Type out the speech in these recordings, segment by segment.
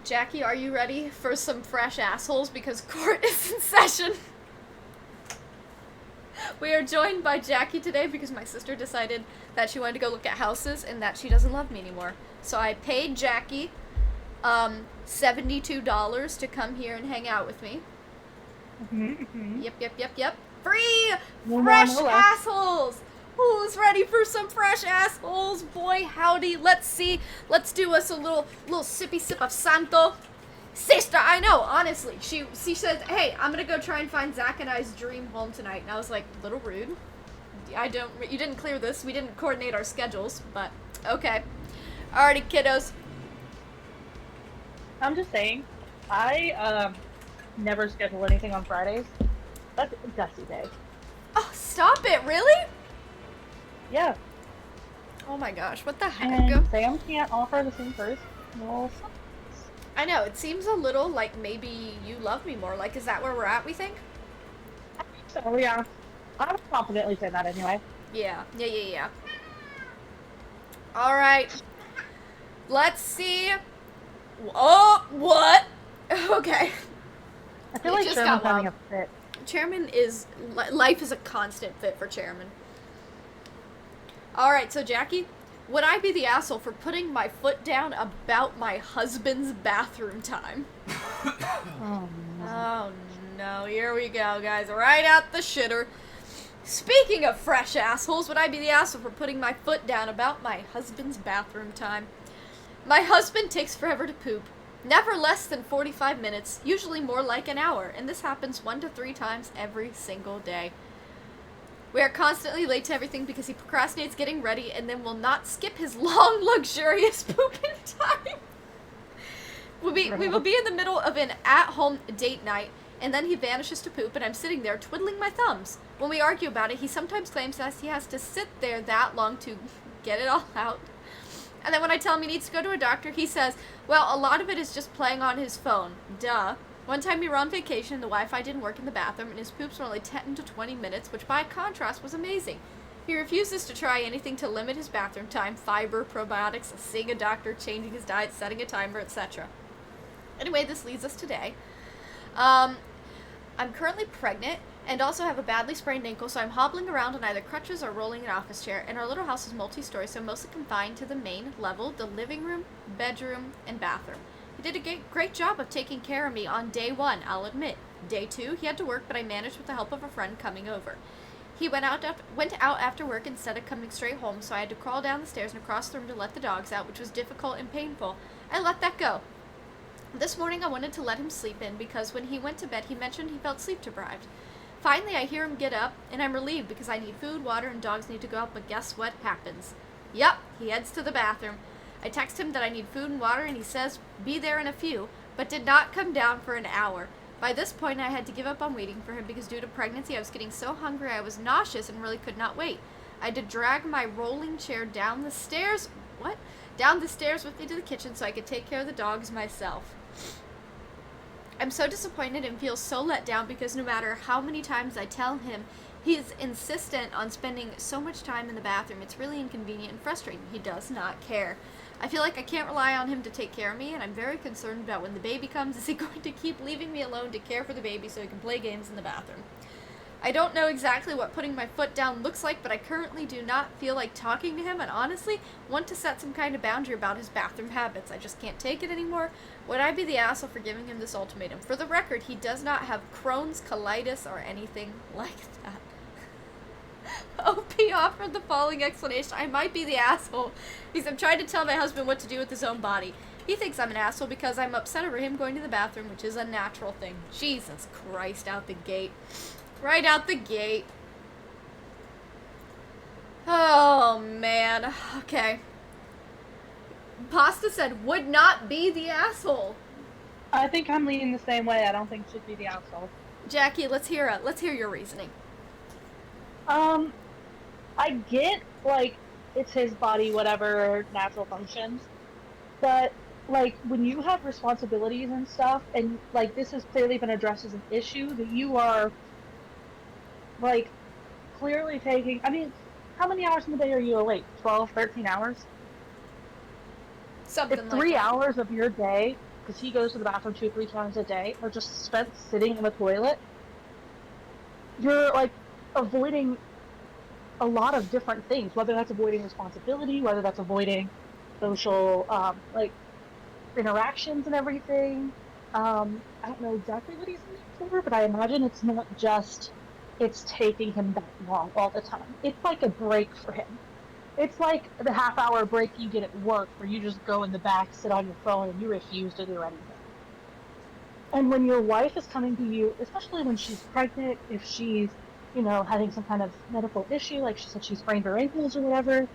Jackie, are you ready for some fresh assholes? Because court is in session. We are joined by Jackie today because my sister decided that she wanted to go look at houses and that she doesn't love me anymore. So I paid Jackie $72 to come here and hang out with me. Yep. Free! Fresh assholes! Who's ready for some fresh assholes? Boy, howdy. Let's see. Let's do us a little sippy sip of Santo. Sister, I know, honestly. She said, hey, I'm gonna go try and find Zach and I's dream home tonight. And I was like, little rude. You didn't clear this. We didn't coordinate our schedules, but okay. Alrighty, kiddos. I'm just saying, I never schedule anything on Fridays. That's a dusty day. Oh, stop it, really? Yeah. Oh my gosh, what the heck? And Sam can't offer the same first. Well, I know, it seems a little like maybe you love me more. Like, is that where we're at, we think? so yeah. I would confidently say that anyway. Yeah. Alright. Let's see. Oh, what? Okay. I feel like Sherman's having a fit. Chairman is... Life is a constant fit for Chairman. Alright, so Jackie, would I be the asshole for putting my foot down about my husband's bathroom time? Oh no, here we go, guys. Right out the shitter. Speaking of fresh assholes, would I be the asshole for putting my foot down about my husband's bathroom time? My husband takes forever to poop. Never less than 45 minutes, usually more like an hour, and this happens 1 to 3 times every single day. We are constantly late to everything because he procrastinates getting ready and then will not skip his long, luxurious pooping time. We will be in the middle of an at-home date night, and then he vanishes to poop, and I'm sitting there twiddling my thumbs. When we argue about it, he sometimes claims that he has to sit there that long to get it all out. And then when I tell him he needs to go to a doctor, he says, well, a lot of it is just playing on his phone. Duh. One time we were on vacation and the Wi-Fi didn't work in the bathroom and his poops were only 10 to 20 minutes, which by contrast was amazing. He refuses to try anything to limit his bathroom time, fiber, probiotics, seeing a doctor, changing his diet, setting a timer, etc. Anyway, this leads us today. I'm currently pregnant and also have a badly sprained ankle, so I'm hobbling around on either crutches or rolling an office chair, and our little house is multi-story, so mostly confined to the main level, the living room, bedroom, and bathroom. He did a great job of taking care of me on day 1, I'll admit. Day 2, he had to work, but I managed with the help of a friend coming over. He went out after work instead of coming straight home, so I had to crawl down the stairs and across the room to let the dogs out, which was difficult and painful. I let that go. This morning I wanted to let him sleep in because when he went to bed he mentioned he felt sleep deprived. Finally I hear him get up, and I'm relieved because I need food, water, and dogs need to go out, but guess what happens? Yup, he heads to the bathroom. I text him that I need food and water, and he says, be there in a few, but did not come down for an hour. By this point, I had to give up on waiting for him because due to pregnancy, I was getting so hungry I was nauseous and really could not wait. I had to drag my rolling chair down the stairs with me to the kitchen so I could take care of the dogs myself. I'm so disappointed and feel so let down because no matter how many times I tell him, he's insistent on spending so much time in the bathroom. It's really inconvenient and frustrating. He does not care. I feel like I can't rely on him to take care of me, and I'm very concerned about when the baby comes. Is he going to keep leaving me alone to care for the baby so he can play games in the bathroom? I don't know exactly what putting my foot down looks like, but I currently do not feel like talking to him and honestly want to set some kind of boundary about his bathroom habits. I just can't take it anymore. Would I be the asshole for giving him this ultimatum? For the record, he does not have Crohn's, colitis, or anything like that. OP offered the following explanation. I might be the asshole because I'm trying to tell my husband what to do with his own body. He thinks I'm an asshole because I'm upset over him going to the bathroom, which is a natural thing. Jesus Christ, out the gate. Right out the gate. Oh, man. Okay. Pasta said, would not be the asshole. I think I'm leaning the same way. I don't think should be the asshole. Jackie, let's hear your reasoning. I get, like, it's his body, whatever, natural functions, but, like, when you have responsibilities and stuff, and, like, this has clearly been addressed as an issue, that you are, like, clearly taking, I mean, how many hours in the day are you awake? 12, 13 hours? Something if like 3 that. hours of your day because he goes to the bathroom 2 or 3 times a day, are just spent sitting in the toilet, you're like avoiding a lot of different things, whether that's avoiding responsibility, whether that's avoiding social like interactions and everything. I don't know exactly what he's in it for, but I imagine it's not just it's taking him that long all the time. It's like a break for him. It's like the half-hour break you get at work where you just go in the back, sit on your phone, and you refuse to do anything. And when your wife is coming to you, especially when she's pregnant, if she's, having some kind of medical issue, like she said she sprained her ankles or whatever,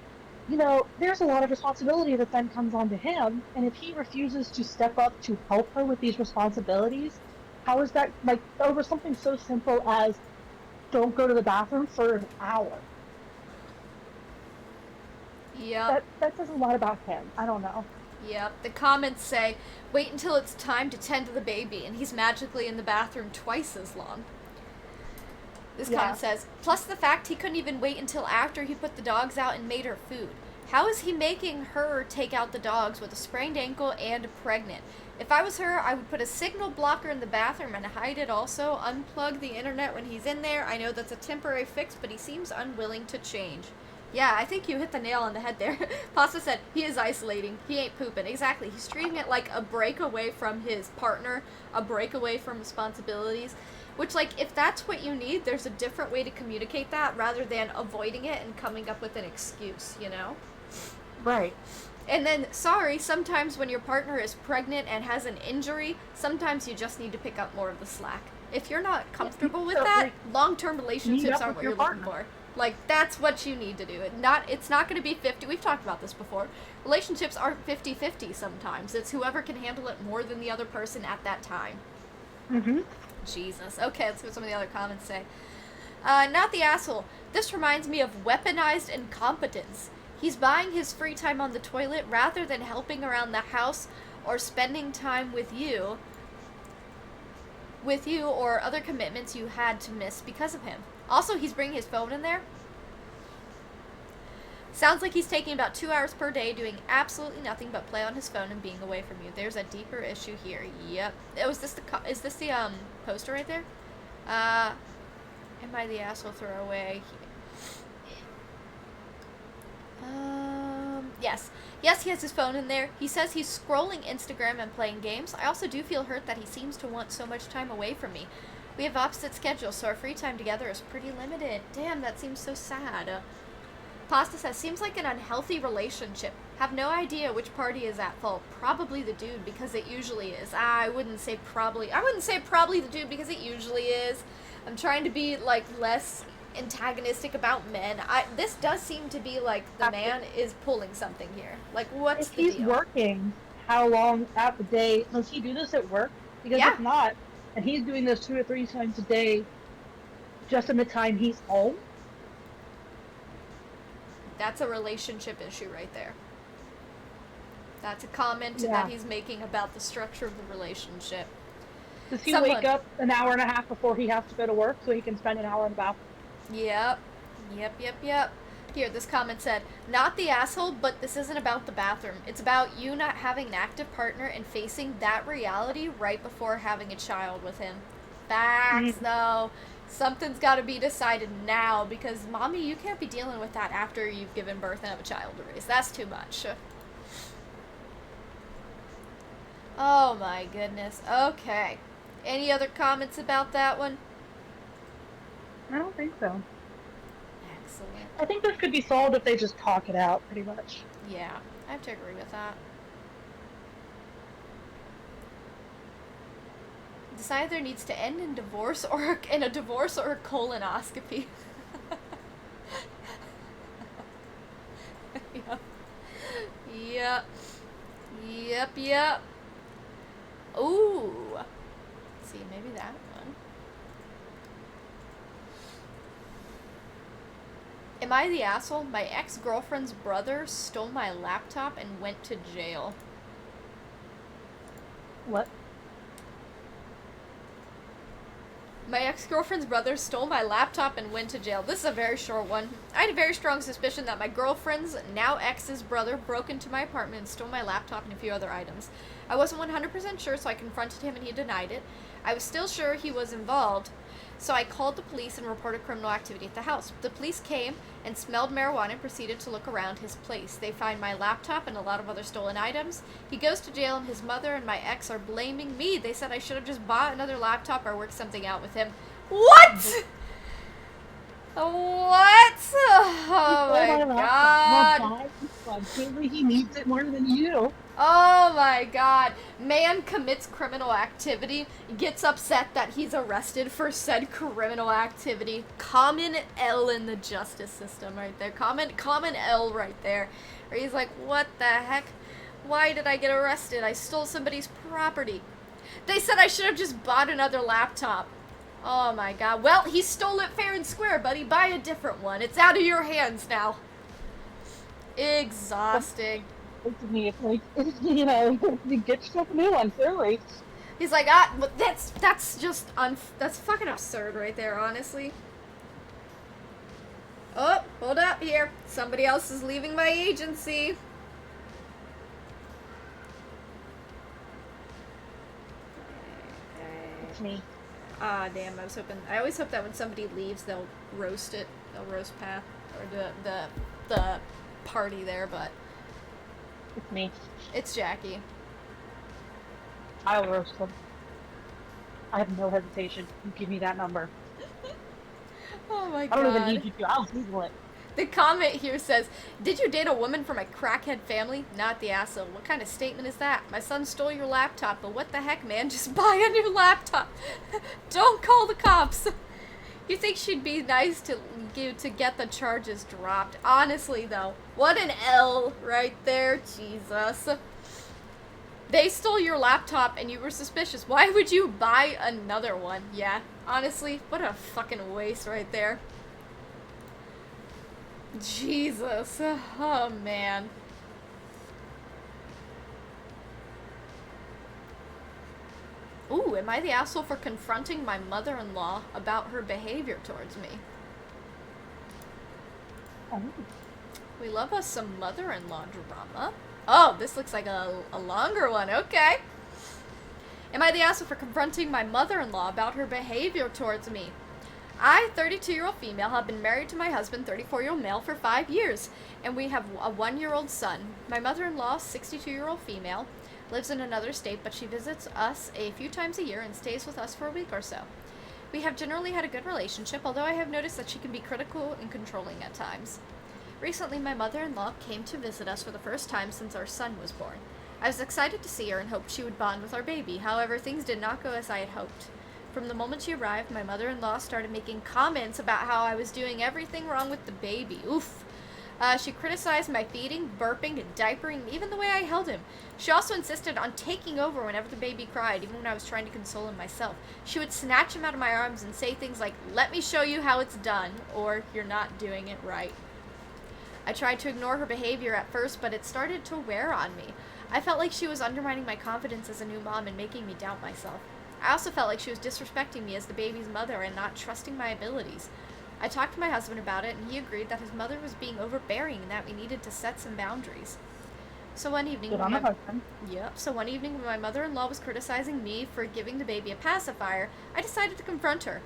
there's a lot of responsibility that then comes onto him. And if he refuses to step up to help her with these responsibilities, how is that, like, over something so simple as don't go to the bathroom for an hour? Yep. That says a lot about him. I don't know. Yep. The comments say, wait until it's time to tend to the baby, and he's magically in the bathroom twice as long. This comment says, plus the fact he couldn't even wait until after he put the dogs out and made her food. How is he making her take out the dogs with a sprained ankle and pregnant? If I was her, I would put a signal blocker in the bathroom and hide it also. Unplug the internet when he's in there. I know that's a temporary fix, but he seems unwilling to change. Yeah, I think you hit the nail on the head there. Pasta said, he is isolating. He ain't pooping. Exactly. He's treating it like a break away from his partner, a break away from responsibilities. Which, like, if that's what you need, there's a different way to communicate that rather than avoiding it and coming up with an excuse, Right. And then, sorry, sometimes when your partner is pregnant and has an injury, sometimes you just need to pick up more of the slack. If you're not comfortable with that, long-term relationships aren't what you're looking for. Like, that's what you need to do. It's not going to be 50. We've talked about this before. Relationships aren't 50-50 sometimes. It's whoever can handle it more than the other person at that time. Mm-hmm. Jesus. Okay, let's see what some of the other comments say. Not the asshole. This reminds me of weaponized incompetence. He's buying his free time on the toilet rather than helping around the house or spending time with you or other commitments you had to miss because of him. Also, he's bringing his phone in there. Sounds like he's taking about 2 hours per day doing absolutely nothing but play on his phone and being away from you. There's a deeper issue here. Yep. Oh, is this the poster right there? Am I the asshole throwaway? Yes. Yes, he has his phone in there. He says he's scrolling Instagram and playing games. I also do feel hurt that he seems to want so much time away from me. We have opposite schedules, so our free time together is pretty limited. Damn, that seems so sad. Pasta says, seems like an unhealthy relationship. Have no idea which party is at fault. Probably the dude, because it usually is. I wouldn't say probably the dude, because it usually is. I'm trying to be, like, less antagonistic about men. This does seem to be like the man is pulling something here. Like, what's the deal? If he's working, how long out the day does he do this at work? Because if not, and he's doing this 2 or 3 times a day just in the time he's home, that's a relationship issue right there. That's a comment that he's making about the structure of the relationship. Does he wake up an hour and a half before he has to go to work so he can spend an hour in the bathroom? Yep. Here, this comment said, not the asshole, but this isn't about the bathroom. It's about you not having an active partner and facing that reality right before having a child with him. Facts, though. Something's got to be decided now, because, mommy, you can't be dealing with that after you've given birth and have a child to raise. That's too much. Oh, my goodness. Okay. Any other comments about that one? I don't think so. Excellent. I think this could be solved if they just talk it out, pretty much. Yeah, I have to agree with that. This either needs to end in divorce or in a divorce or a colonoscopy. Yep. Ooh. Let's see, maybe that one. Am I the asshole? My ex-girlfriend's brother stole my laptop and went to jail. What? My ex-girlfriend's brother stole my laptop and went to jail. This is a very short one. I had a very strong suspicion that my girlfriend's, now ex's brother, broke into my apartment and stole my laptop and a few other items. I wasn't 100% sure, so I confronted him and he denied it. I was still sure he was involved, so I called the police and reported criminal activity at the house. The police came and smelled marijuana and proceeded to look around his place. They find my laptop and a lot of other stolen items. He goes to jail and his mother and my ex are blaming me. They said I should have just bought another laptop or worked something out with him. What? What? Oh my god. Clearly he needs it more than you. Oh my god. Man commits criminal activity, gets upset that he's arrested for said criminal activity. Common L in the justice system right there. Common L right there. Where he's like, what the heck? Why did I get arrested? I stole somebody's property. They said I should have just bought another laptop. Oh my god. Well, he stole it fair and square, buddy. Buy a different one. It's out of your hands now. Exhausting. It's like, you know, you get yourself a new one, clearly. He's like, but that's just that's fucking absurd right there, honestly. Oh, hold up here. Somebody else is leaving my agency. It's me. Ah, damn, I always hope that when somebody leaves, they'll roast it. They'll roast Path, or the party there, but... It's me. It's Jackie. I'll roast them. I have no hesitation. You give me that number. Oh my god. I don't even need you to. I'll Google it. The comment here says, did you date a woman from a crackhead family? Not the asshole. What kind of statement is that? My son stole your laptop, but what the heck, man? Just buy a new laptop. Don't call the cops. You think she'd be nice to you to get the charges dropped? Honestly, though, what an L right there. Jesus. They stole your laptop and you were suspicious. Why would you buy another one? Yeah, honestly, what a fucking waste right there. Jesus. Oh, man. Ooh, am I the asshole for confronting my mother-in-law about her behavior towards me? Oh. We love us some mother-in-law drama. Oh, this looks like a longer one. Okay. Am I the asshole for confronting my mother-in-law about her behavior towards me? I, 32-year-old female, have been married to my husband, 34-year-old male, for 5 years, and we have a 1-year-old son. My mother-in-law, 62-year-old female, lives in another state, but she visits us a few times a year and stays with us for a week or so. We have generally had a good relationship, although I have noticed that she can be critical and controlling at times. Recently, my mother-in-law came to visit us for the first time since our son was born. I was excited to see her and hoped she would bond with our baby. However, things did not go as I had hoped. From the moment she arrived, my mother-in-law started making comments about how I was doing everything wrong with the baby. Oof. She criticized my feeding, burping, and diapering, even the way I held him. She also insisted on taking over whenever the baby cried, even when I was trying to console him myself. She would snatch him out of my arms and say things like, "Let me show you how it's done," or "You're not doing it right." I tried to ignore her behavior at first, but it started to wear on me. I felt like she was undermining my confidence as a new mom and making me doubt myself. I also felt like she was disrespecting me as the baby's mother and not trusting my abilities. I talked to my husband about it, and he agreed that his mother was being overbearing and that we needed to set some boundaries. So one evening, when my mother-in-law was criticizing me for giving the baby a pacifier, I decided to confront her.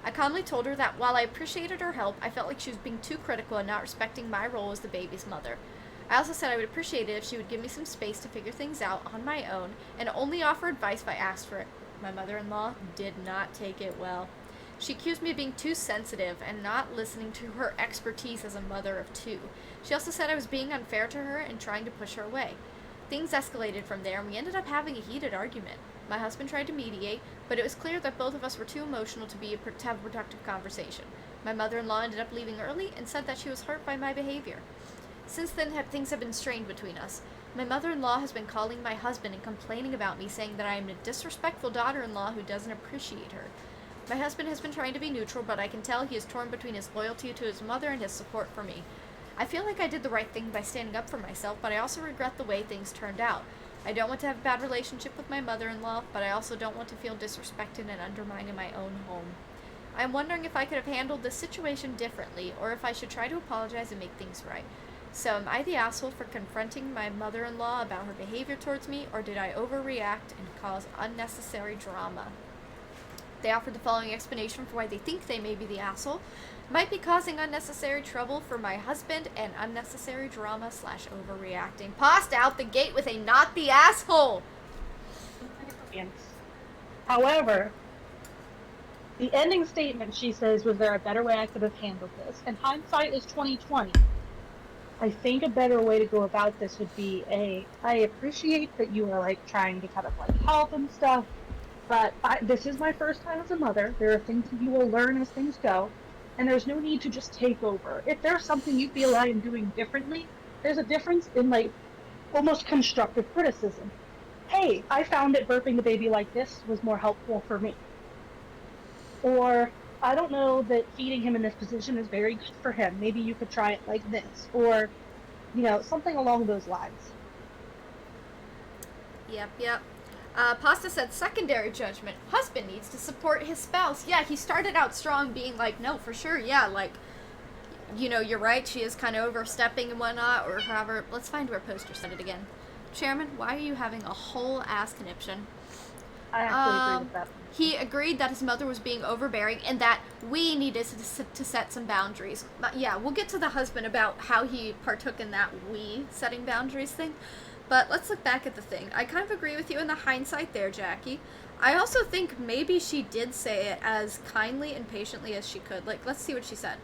I calmly told her that while I appreciated her help, I felt like she was being too critical and not respecting my role as the baby's mother. I also said I would appreciate it if she would give me some space to figure things out on my own and only offer advice if I asked for it. My mother-in-law did not take it well. She accused me of being too sensitive and not listening to her expertise as a mother of two. She also said I was being unfair to her and trying to push her away. Things escalated from there, and we ended up having a heated argument. My husband tried to mediate, but it was clear that both of us were too emotional to have a productive conversation. My mother-in-law ended up leaving early and said that she was hurt by my behavior. Since then, things have been strained between us. My mother-in-law has been calling my husband and complaining about me, saying that I am a disrespectful daughter-in-law who doesn't appreciate her. My husband has been trying to be neutral, but I can tell he is torn between his loyalty to his mother and his support for me. I feel like I did the right thing by standing up for myself, but I also regret the way things turned out. I don't want to have a bad relationship with my mother-in-law, but I also don't want to feel disrespected and undermined in my own home. I'm wondering if I could have handled this situation differently, or if I should try to apologize and make things right. So am I the asshole for confronting my mother-in-law about her behavior towards me, or did I overreact and cause unnecessary drama? They offered the following explanation for why they think they may be the asshole. Might be causing unnecessary trouble for my husband and unnecessary drama / overreacting. Passed out the gate with a not the asshole! However, the ending statement, she says, was there a better way I could have handled this? And hindsight is 2020. I think a better way to go about this would be I appreciate that you are like trying to kind of like help and stuff, but this is my first time as a mother. There are things that you will learn as things go, and there's no need to just take over. If there's something you feel I am doing differently, there's a difference in like almost constructive criticism. Hey, I found that burping the baby like this was more helpful for me. Or, I don't know that feeding him in this position is very good for him. Maybe you could try it like this. Or, you know, something along those lines. Yep. Pasta said secondary judgment. Husband needs to support his spouse. Yeah, he started out strong being like, no, for sure, yeah, like, you know, you're right, she is kind of overstepping and whatnot, or however. Let's find where Poster said it again. Chairman, why are you having a whole ass conniption? I actually agree with that. He agreed that his mother was being overbearing and that we needed to set some boundaries. But yeah, we'll get to the husband about how he partook in that we setting boundaries thing. But let's look back at the thing. I kind of agree with you in the hindsight there, Jackie. I also think maybe she did say it as kindly and patiently as she could. Like, let's see what she said.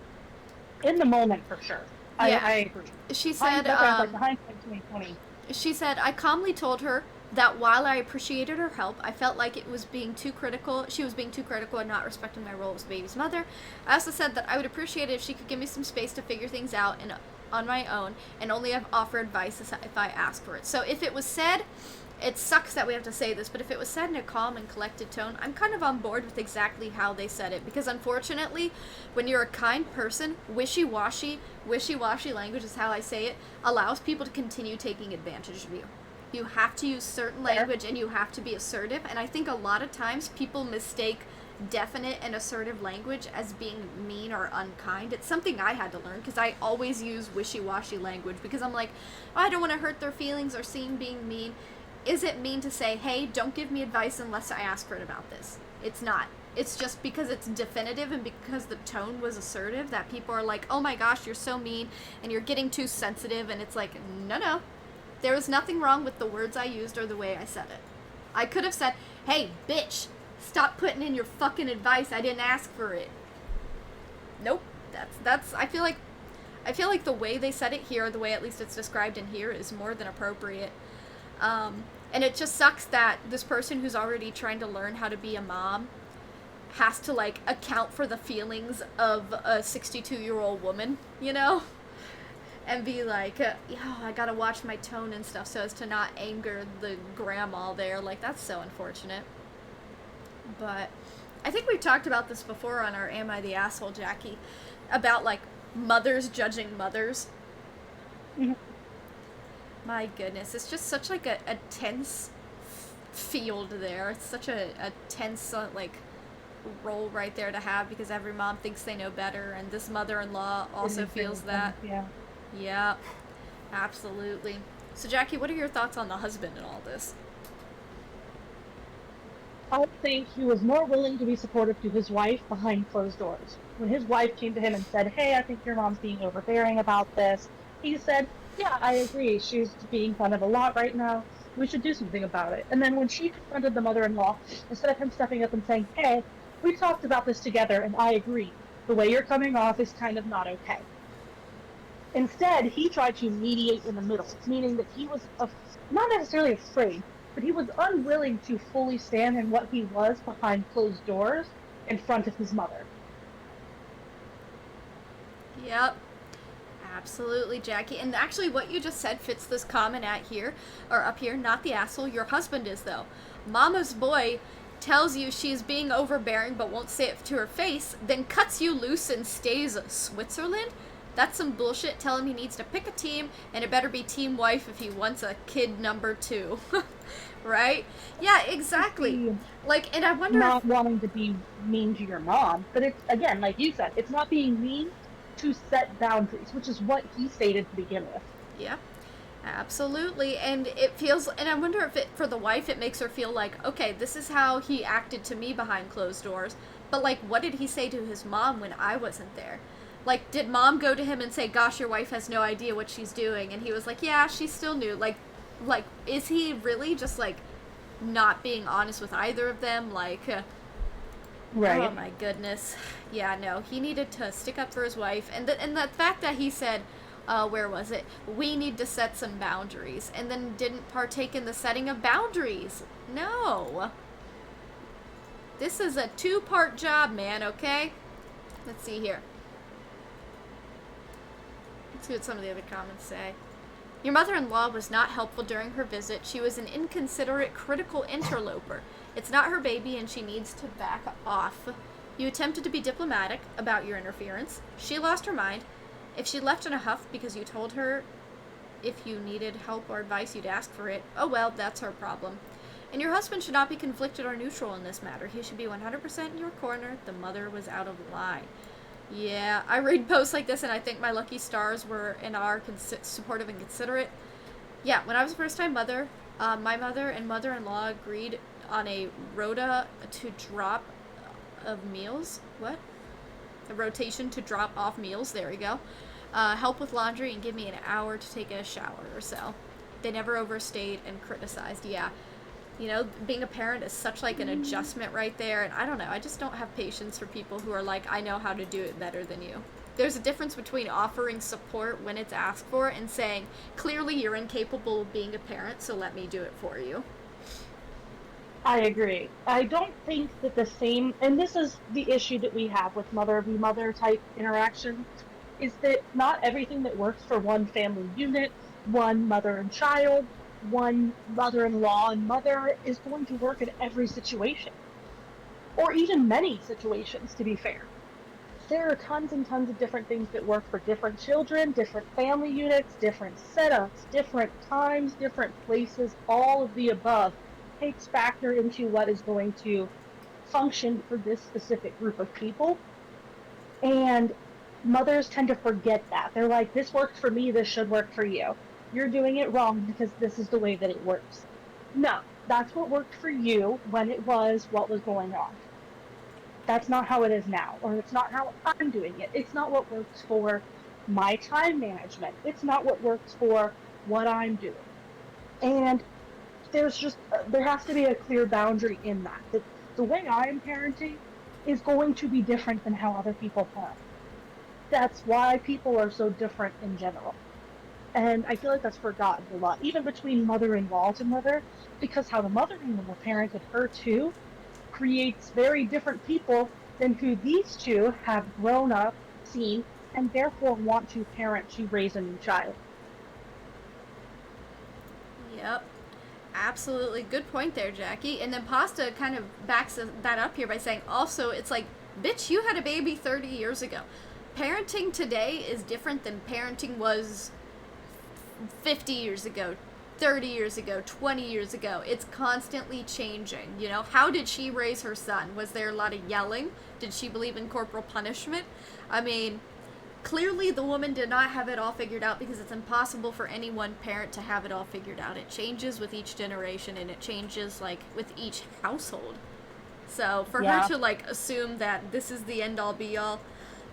In the moment, for sure. Yeah. I agree. She said, hindsight 2020. She said, I calmly told her that while I appreciated her help, I felt like it was being too critical. She was being too critical and not respecting my role as the baby's mother. I also said that I would appreciate it if she could give me some space to figure things out and on my own, and only offer advice if I ask for it. So if it was said, it sucks that we have to say this, but if it was said in a calm and collected tone, I'm kind of on board with exactly how they said it, because unfortunately, when you're a kind person, wishy-washy language is how I say it, allows people to continue taking advantage of you. You have to use certain language and you have to be assertive, and I think a lot of times people mistake definite and assertive language as being mean or unkind. It's something I had to learn, because I always use wishy-washy language because I'm like, oh, I don't want to hurt their feelings or seem being mean. Is it mean to say, hey, don't give me advice unless I ask for it about this? It's not. It's just because it's definitive and because the tone was assertive that people are like, oh my gosh, you're so mean and you're getting too sensitive, and it's like, no. There was nothing wrong with the words I used or the way I said it. I could have said, hey, bitch, stop putting in your fucking advice. I didn't ask for it. Nope. That's I feel like the way they said it here, the way at least it's described in here, is more than appropriate. And it just sucks that this person who's already trying to learn how to be a mom has to, like, account for the feelings of a 62-year-old woman, you know? And be like, I gotta watch my tone and stuff so as to not anger the grandma there. Like, that's so unfortunate. But I think we've talked about this before on our Am I the Asshole, Jackie? About, like, mothers judging mothers. Mm-hmm. My goodness, it's just such, like, a tense field there. It's such a tense, like, role right there to have, because every mom thinks they know better, and this mother-in-law also feels that. Yeah, absolutely. So, Jackie, what are your thoughts on the husband in all this? I think he was more willing to be supportive to his wife behind closed doors. When his wife came to him and said, hey, I think your mom's being overbearing about this, he said, yeah, I agree. She's being kind of a lot right now. We should do something about it. And then when she confronted the mother-in-law, instead of him stepping up and saying, hey, we talked about this together and I agree. The way you're coming off is kind of not okay. Instead, he tried to mediate in the middle, meaning that he was not necessarily afraid, but he was unwilling to fully stand in what he was behind closed doors in front of his mother. Yep. Absolutely, Jackie. And actually what you just said fits this comment up here, not the asshole. Your husband is, though. Mama's boy tells you she's being overbearing but won't say it to her face, then cuts you loose and stays Switzerland? That's some bullshit. Tell him he needs to pick a team, and it better be team wife if he wants a kid number 2. Right? Yeah, exactly. Like, and I wonder not wanting to be mean to your mom, but it's, again, like you said, it's not being mean to set boundaries, which is what he stated to begin with. Yeah, absolutely. And it feels, and I wonder if it, for the wife, it makes her feel like, okay, this is how he acted to me behind closed doors, but like, what did he say to his mom when I wasn't there? Like, did mom go to him and say, gosh, your wife has no idea what she's doing? And he was like, yeah, she still knew. Like, is he really just, like, not being honest with either of them? Like, right. Oh my goodness. Yeah, no, he needed to stick up for his wife. And the fact that he said, where was it? We need to set some boundaries. And then didn't partake in the setting of boundaries. No. This is a 2-part job, man, okay? Let's see here. Let's see what some of the other comments say. Your mother-in-law was not helpful during her visit. She was an inconsiderate, critical interloper. It's not her baby and she needs to back off. You attempted to be diplomatic about your interference. She lost her mind. If she left in a huff because you told her if you needed help or advice you'd ask for it, oh well, that's her problem. And your husband should not be conflicted or neutral in this matter. He should be 100% in your corner. The mother was out of line. Yeah, I read posts like this and I think my lucky stars were and are supportive and considerate. Yeah, when I was a first-time mother, my mother and mother-in-law agreed on a rota to drop of meals. What? A rotation to drop off meals. There we go. Help with laundry and give me an hour to take a shower or so. They never overstayed and criticized. Yeah. You know, being a parent is such like an adjustment right there, and I don't know, I just don't have patience for people who are like, I know how to do it better than you. There's a difference between offering support when it's asked for and saying, clearly you're incapable of being a parent, so let me do it for you. I agree. I don't think that the same, and this is the issue that we have with mother v mother type interaction, is that not everything that works for one family unit, one mother and child, one mother-in-law and mother is going to work in every situation, or even many situations, to be fair. There are tons and tons of different things that work for different children, different family units, different setups, different times, different places. All of the above takes factor into what is going to function for this specific group of people. And mothers tend to forget that. They're like, this worked for me, this should work for you. You're doing it wrong because this is the way that it works. No, that's what worked for you when it was what was going on. That's not how it is now, or it's not how I'm doing it. It's not what works for my time management. It's not what works for what I'm doing. And there's just, there has to be a clear boundary in that. The way I'm parenting is going to be different than how other people parent. That's why people are so different in general. And I feel like that's forgotten a lot, even between mother-in-law to mother, because how the mother-in-law parented her too creates very different people than who these two have grown up, seen, and therefore want to parent to raise a new child. Yep. Absolutely. Good point there, Jackie. And then Pasta kind of backs that up here by saying, also, it's like, bitch, you had a baby 30 years ago. Parenting today is different than parenting was 50 years ago, 30 years ago, 20 years ago. It's constantly changing. You know, how did she raise her son? Was there a lot of yelling? Did she believe in corporal punishment? I mean, clearly the woman did not have it all figured out, because it's impossible for any one parent to have it all figured out. It changes with each generation, and it changes like with each household. So for her to like assume that this is the end all be all,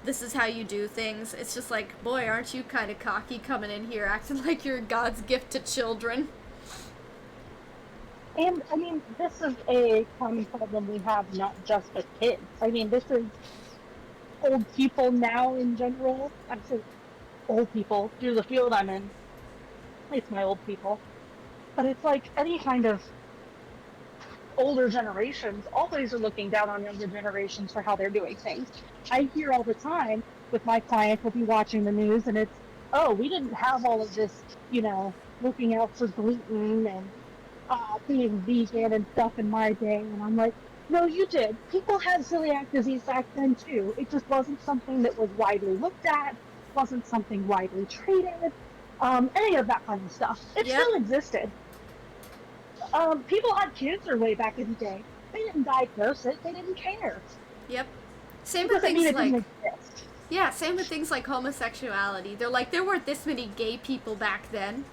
this is how you do things, it's just like, boy, aren't you kind of cocky coming in here acting like you're God's gift to children. And I mean, this is a common problem we have not just with kids. I mean, this is old people now in general. I say old people due to the field I'm in. It's my old people. But it's like any kind of older generations always are looking down on younger generations for how they're doing things. I hear all the time with my clients, will be watching the news, and it's, oh, we didn't have all of this, you know, looking out for gluten and being vegan and stuff in my day. And I'm like, no, you did. People had celiac disease back then too. It just wasn't something that was widely looked at. wasn't something widely treated, any of that kind of stuff. It Yep. still existed. People had cancer way back in the day. They didn't diagnose it. They didn't care. Yep. Same It with doesn't mean things it like didn't exist. yeah, same with things like homosexuality. They're like there weren't this many gay people back then.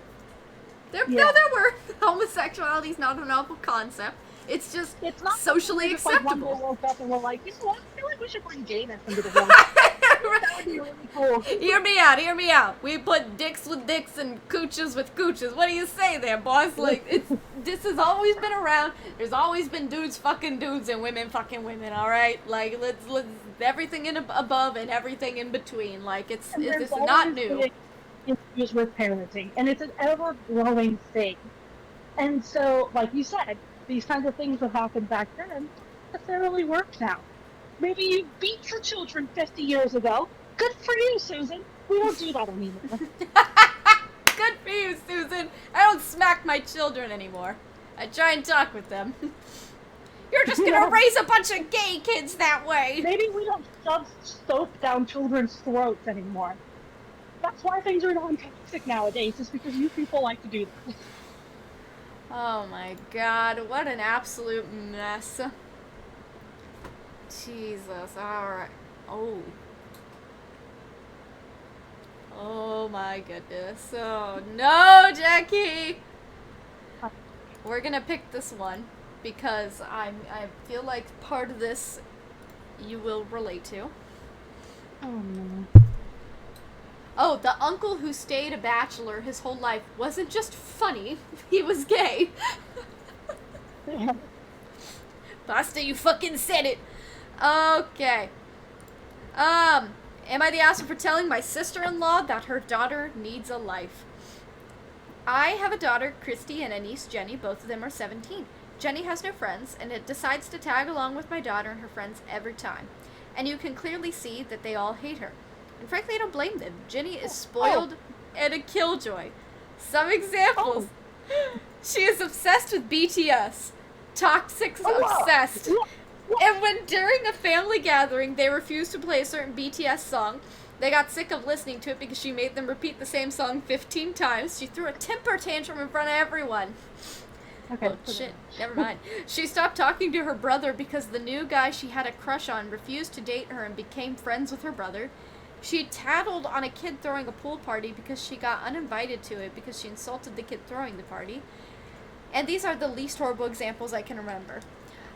No, Yeah. there were. Homosexuality is not a novel concept. It's just It's not socially just like one day acceptable. woke up and we're like, you know what? I feel like we should bring gayness into the world. That would be really cool. Hear me out, hear me out. We put dicks with dicks and cooches with cooches. What do you say there, boss? Like, this has always been around. There's always been dudes fucking dudes and women fucking women, alright? Like, let's everything in above and everything in between. Like, it's not new. Issues with parenting, and it's an ever-growing thing. And so, like you said, these kinds of things that happened back then necessarily work now. Maybe you beat your children 50 years ago. Good for you, Susan. We don't do that anymore. Good for you, Susan. I don't smack my children anymore. I try and talk with them. You're just gonna raise a bunch of gay kids that way. Maybe we don't shove soap down children's throats anymore. That's why things are non-toxic nowadays, is because you people like to do that. Oh my god, what an absolute mess. Jesus, alright. Oh. Oh my goodness. Oh no, Jackie! We're gonna pick this one because I feel like part of this you will relate to. Oh no. Oh, the uncle who stayed a bachelor his whole life wasn't just funny, he was gay. Basta, you fucking said it. Okay. Am I the asshole for telling my sister-in-law that her daughter needs a life? I have a daughter, Christy, and a niece, Jenny. Both of them are 17. Jenny has no friends, and it decides to tag along with my daughter and her friends every time. And you can clearly see that they all hate her. And frankly, I don't blame them. Jenny is spoiled and a killjoy. Some examples. She is obsessed with BTS. Toxic obsessed. And when during a family gathering they refused to play a certain BTS song, they got sick of listening to it because she made them repeat the same song 15 times. She threw a temper tantrum in front of everyone. Okay. Oh, shit. Never mind. She stopped talking to her brother because the new guy she had a crush on refused to date her and became friends with her brother. She tattled on a kid throwing a pool party because she got uninvited to it because she insulted the kid throwing the party. And these are the least horrible examples I can remember.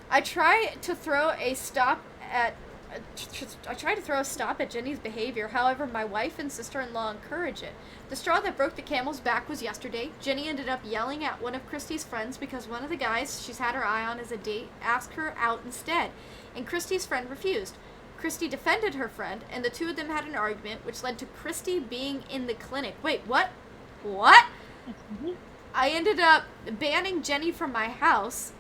I try to throw a stop at Jenny's behavior. However, my wife and sister-in-law encourage it. The straw that broke the camel's back was yesterday. Jenny ended up yelling at one of Christy's friends because one of the guys she's had her eye on as a date asked her out instead, and Christy's friend refused. Christy defended her friend, and the two of them had an argument, which led to Christy being in the clinic. Wait, what? What? I ended up banning Jenny from my house,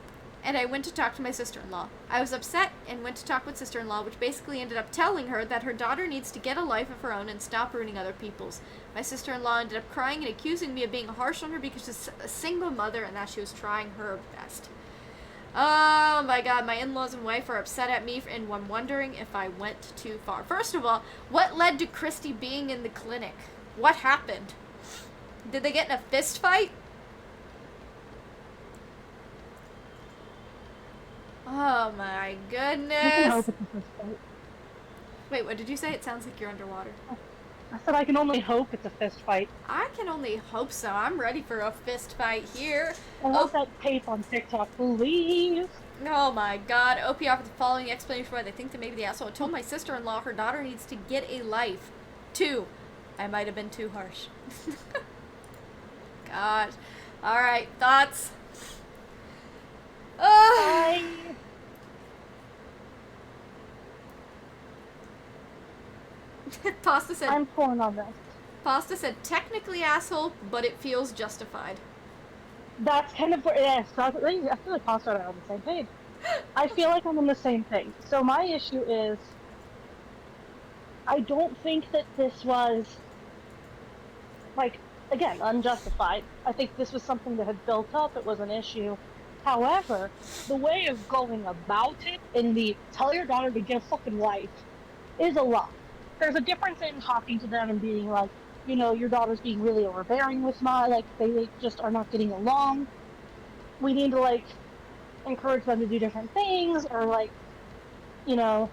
and I went to talk to my sister-in-law. I was upset and went to talk with sister-in-law, which basically ended up telling her that her daughter needs to get a life of her own and stop ruining other people's. My sister-in-law ended up crying and accusing me of being harsh on her because she's a single mother and that she was trying her best. Oh my god, my in-laws and wife are upset at me and I'm wondering if I went too far. First of all, what led to Christy being in the clinic? What happened? Did they get in a fist fight? Oh my goodness. Wait, what did you say? It sounds like you're underwater. I said I can only hope it's a fist fight. I can only hope so. I'm ready for a fist fight here. I want that tape on TikTok, please. Oh my god. OP offered the following explanation why they think that maybe the asshole told my sister-in-law her daughter needs to get a life. 2. I might have been too harsh. Gosh. Alright, thoughts? Pasta said, I'm torn on this. Pasta said, technically asshole, but it feels justified. That's kind of where, yeah, I feel like Pasta and I are on the same page. I feel like I'm on the same thing. So my issue is, I don't think that this was, like, again, unjustified. I think this was something that had built up, it was an issue. However, the way of going about it in the tell your daughter to get a fucking life is a lot. there's a difference in talking to them and being like, you know, your daughter's being really overbearing with like, they just are not getting along. We need to, like, encourage them to do different things, or, like, you know,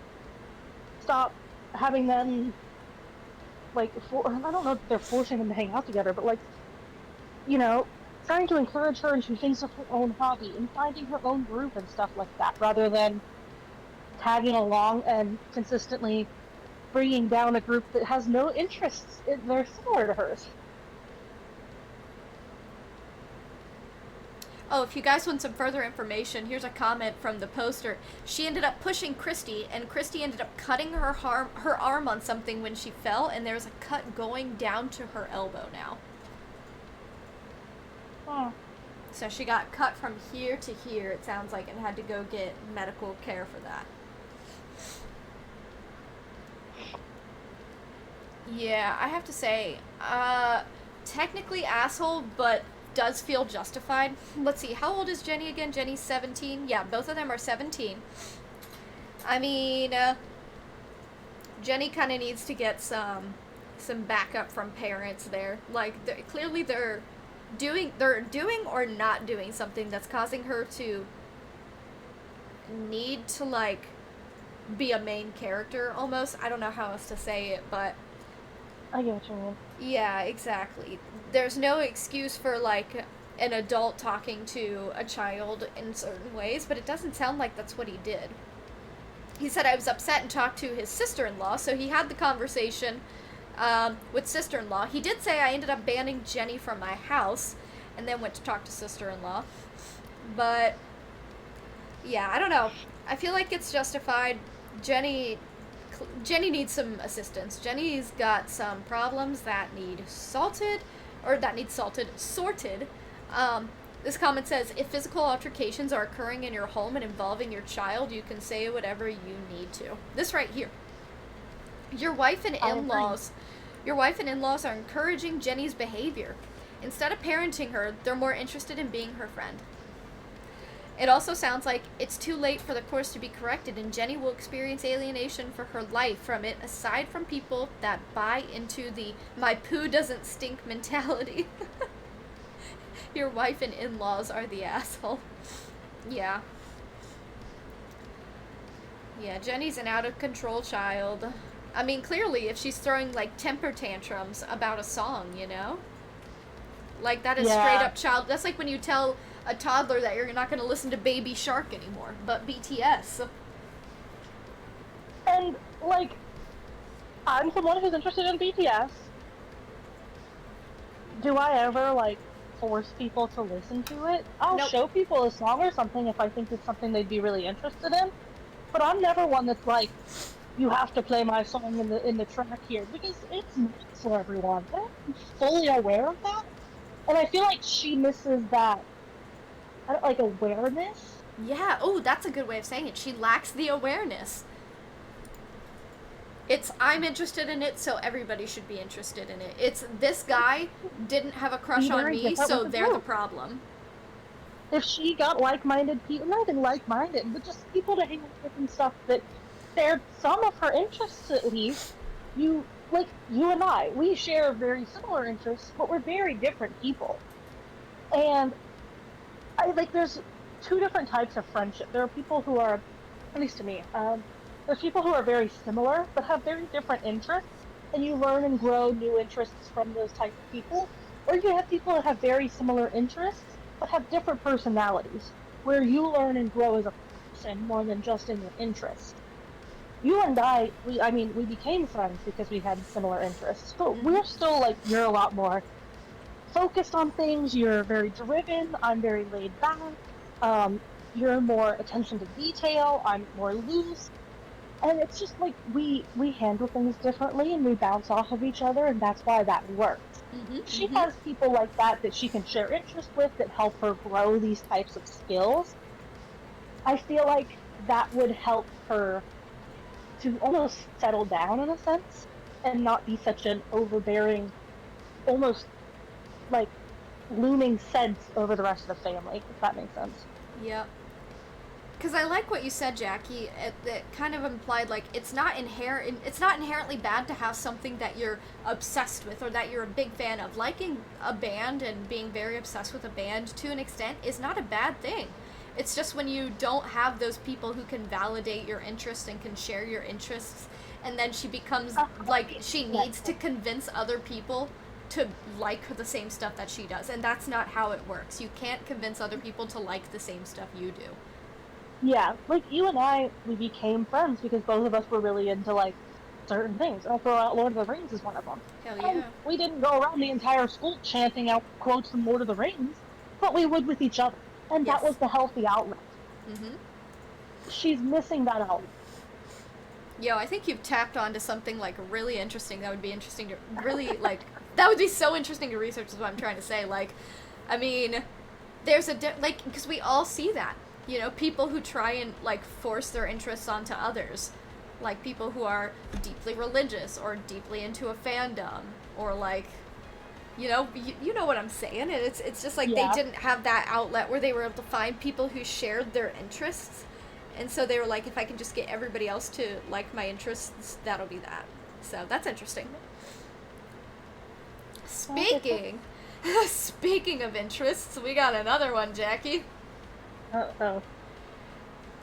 stop having them, like, I don't know if they're forcing them to hang out together, but, like, you know, trying to encourage her into things of her own hobby and finding her own group and stuff like that, rather than tagging along and consistently bringing down a group that has no interests they're similar to hers. Oh, if you guys want some further information, here's a comment from the poster. She ended up pushing Christy, and Christy ended up cutting her arm on something when she fell, and there's a cut going down to her elbow now. Oh. So she got cut from here to here, it sounds like, and had to go get medical care for that. Yeah, I have to say, technically asshole, but does feel justified. Let's see, how old is Jenny again? Jenny's 17? Yeah, both of them are 17. I mean, Jenny kind of needs to get some backup from parents there. Like, clearly they're doing or not doing something that's causing her to need to, like, be a main character, almost. I don't know how else to say it, but I get what you mean. yeah, exactly. There's no excuse for, like, an adult talking to a child in certain ways, but it doesn't sound like that's what he did. He said, I was upset and talked to his sister-in-law, so he had the conversation with sister-in-law. He did say I ended up banning Jenny from my house, and then went to talk to sister-in-law. But, yeah, I don't know. I feel like it's justified. Jenny needs some assistance. Jenny's got some problems that need sorted. This comment says, if physical altercations are occurring in your home and involving your child, you can say whatever you need to. This right here. Your wife and in-laws are encouraging Jenny's behavior. Instead of parenting her, they're more interested in being her friend. It also sounds like it's too late for the course to be corrected, and Jenny will experience alienation for her life from it, aside from people that buy into the my poo doesn't stink mentality. Your wife and in-laws are the asshole. Yeah. Yeah, Jenny's an out-of-control child. I mean, clearly, if she's throwing, like, temper tantrums about a song, you know? Like, that is straight up child. That's like when you tell a toddler that you're not going to listen to Baby Shark anymore, but BTS. And, like, I'm someone who's interested in BTS. Do I ever, like, force people to listen to it? I'll show people a song or something if I think it's something they'd be really interested in. But I'm never one that's like, you have to play my song in the track here, because it's not for everyone. I'm fully aware of that. And I feel like she misses that, like, awareness. Yeah, oh, that's a good way of saying it. She lacks the awareness. It's, I'm interested in it, so everybody should be interested in it. It's, this guy didn't have a crush on me, so they're the problem. If she got like-minded people, not even like-minded, but just people to hang out with and stuff that shared some of her interests at least, you and I, we share very similar interests, but we're very different people. And there's two different types of friendship. There are people who are, at least to me, there's people who are very similar, but have very different interests, and you learn and grow new interests from those types of people. Or you have people that have very similar interests, but have different personalities, where you learn and grow as a person more than just in your interests. You and I, we became friends because we had similar interests, but we're still, like, you're a lot more focused on things, you're very driven, I'm very laid back, you're more attention to detail, I'm more loose, and it's just like, we handle things differently, and we bounce off of each other, and that's why that works. She has people like that she can share interest with, that help her grow these types of skills. I feel like that would help her to almost settle down in a sense, and not be such an overbearing, almost like looming sense over the rest of the family, if that makes sense. Yep. Because I like what you said, Jackie. It kind of implied like it's not inherently bad to have something that you're obsessed with or that you're a big fan of. Liking a band and being very obsessed with a band to an extent is not a bad thing. It's just when you don't have those people who can validate your interests and can share your interests, and then she becomes like she needs to convince other people to like the same stuff that she does, and that's not how it works. You can't convince other people to like the same stuff you do. Yeah, like you and I, we became friends because both of us were really into like certain things. I'll throw out Lord of the Rings as one of them. Hell And yeah. we didn't go around the entire school chanting out quotes from Lord of the Rings, but we would with each other, and Yes. that was the healthy outlet. Mm-hmm. She's missing that outlet. Yo, I think you've tapped onto something like really interesting. That would be interesting to really like. That would be so interesting to research. Is what I'm trying to say. Like, I mean, there's a like because we all see that. You know, people who try and like force their interests onto others, like people who are deeply religious or deeply into a fandom, or like, you know what I'm saying. And it's just like Yeah. they didn't have that outlet where they were able to find people who shared their interests. And so they were like, if I can just get everybody else to like my interests, that'll be that. So that's interesting. Speaking of interests, we got another one, Jackie. Uh-oh.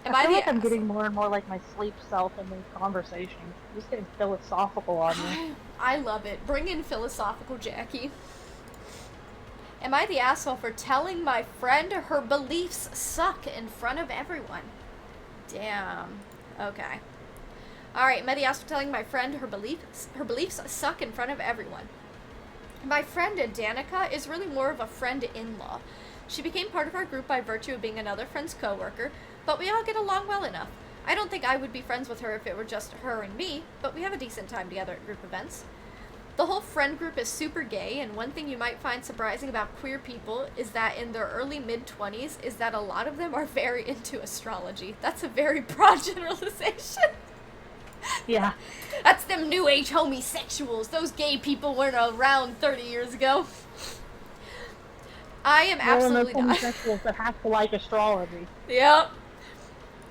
Am I feel the like I'm ass- getting more and more like my sleep self in these conversations. I'm just getting philosophical on me. I love it. Bring in philosophical Jackie. Am I the asshole for telling my friend her beliefs suck in front of everyone? Damn. Okay. Alright, am I the asshole for telling my friend her beliefs suck in front of everyone? My friend Danica is really more of a friend-in-law. She became part of our group by virtue of being another friend's coworker, but we all get along well enough. I don't think I would be friends with her if it were just her and me, but we have a decent time together at group events. The whole friend group is super gay, and one thing you might find surprising about queer people is that in their early mid-20s is that a lot of them are very into astrology. That's a very broad generalization. Yeah. That's them new age homosexuals. Those gay people weren't around 30 years ago. I am absolutely not. Homosexuals that have to like astrology. Yep.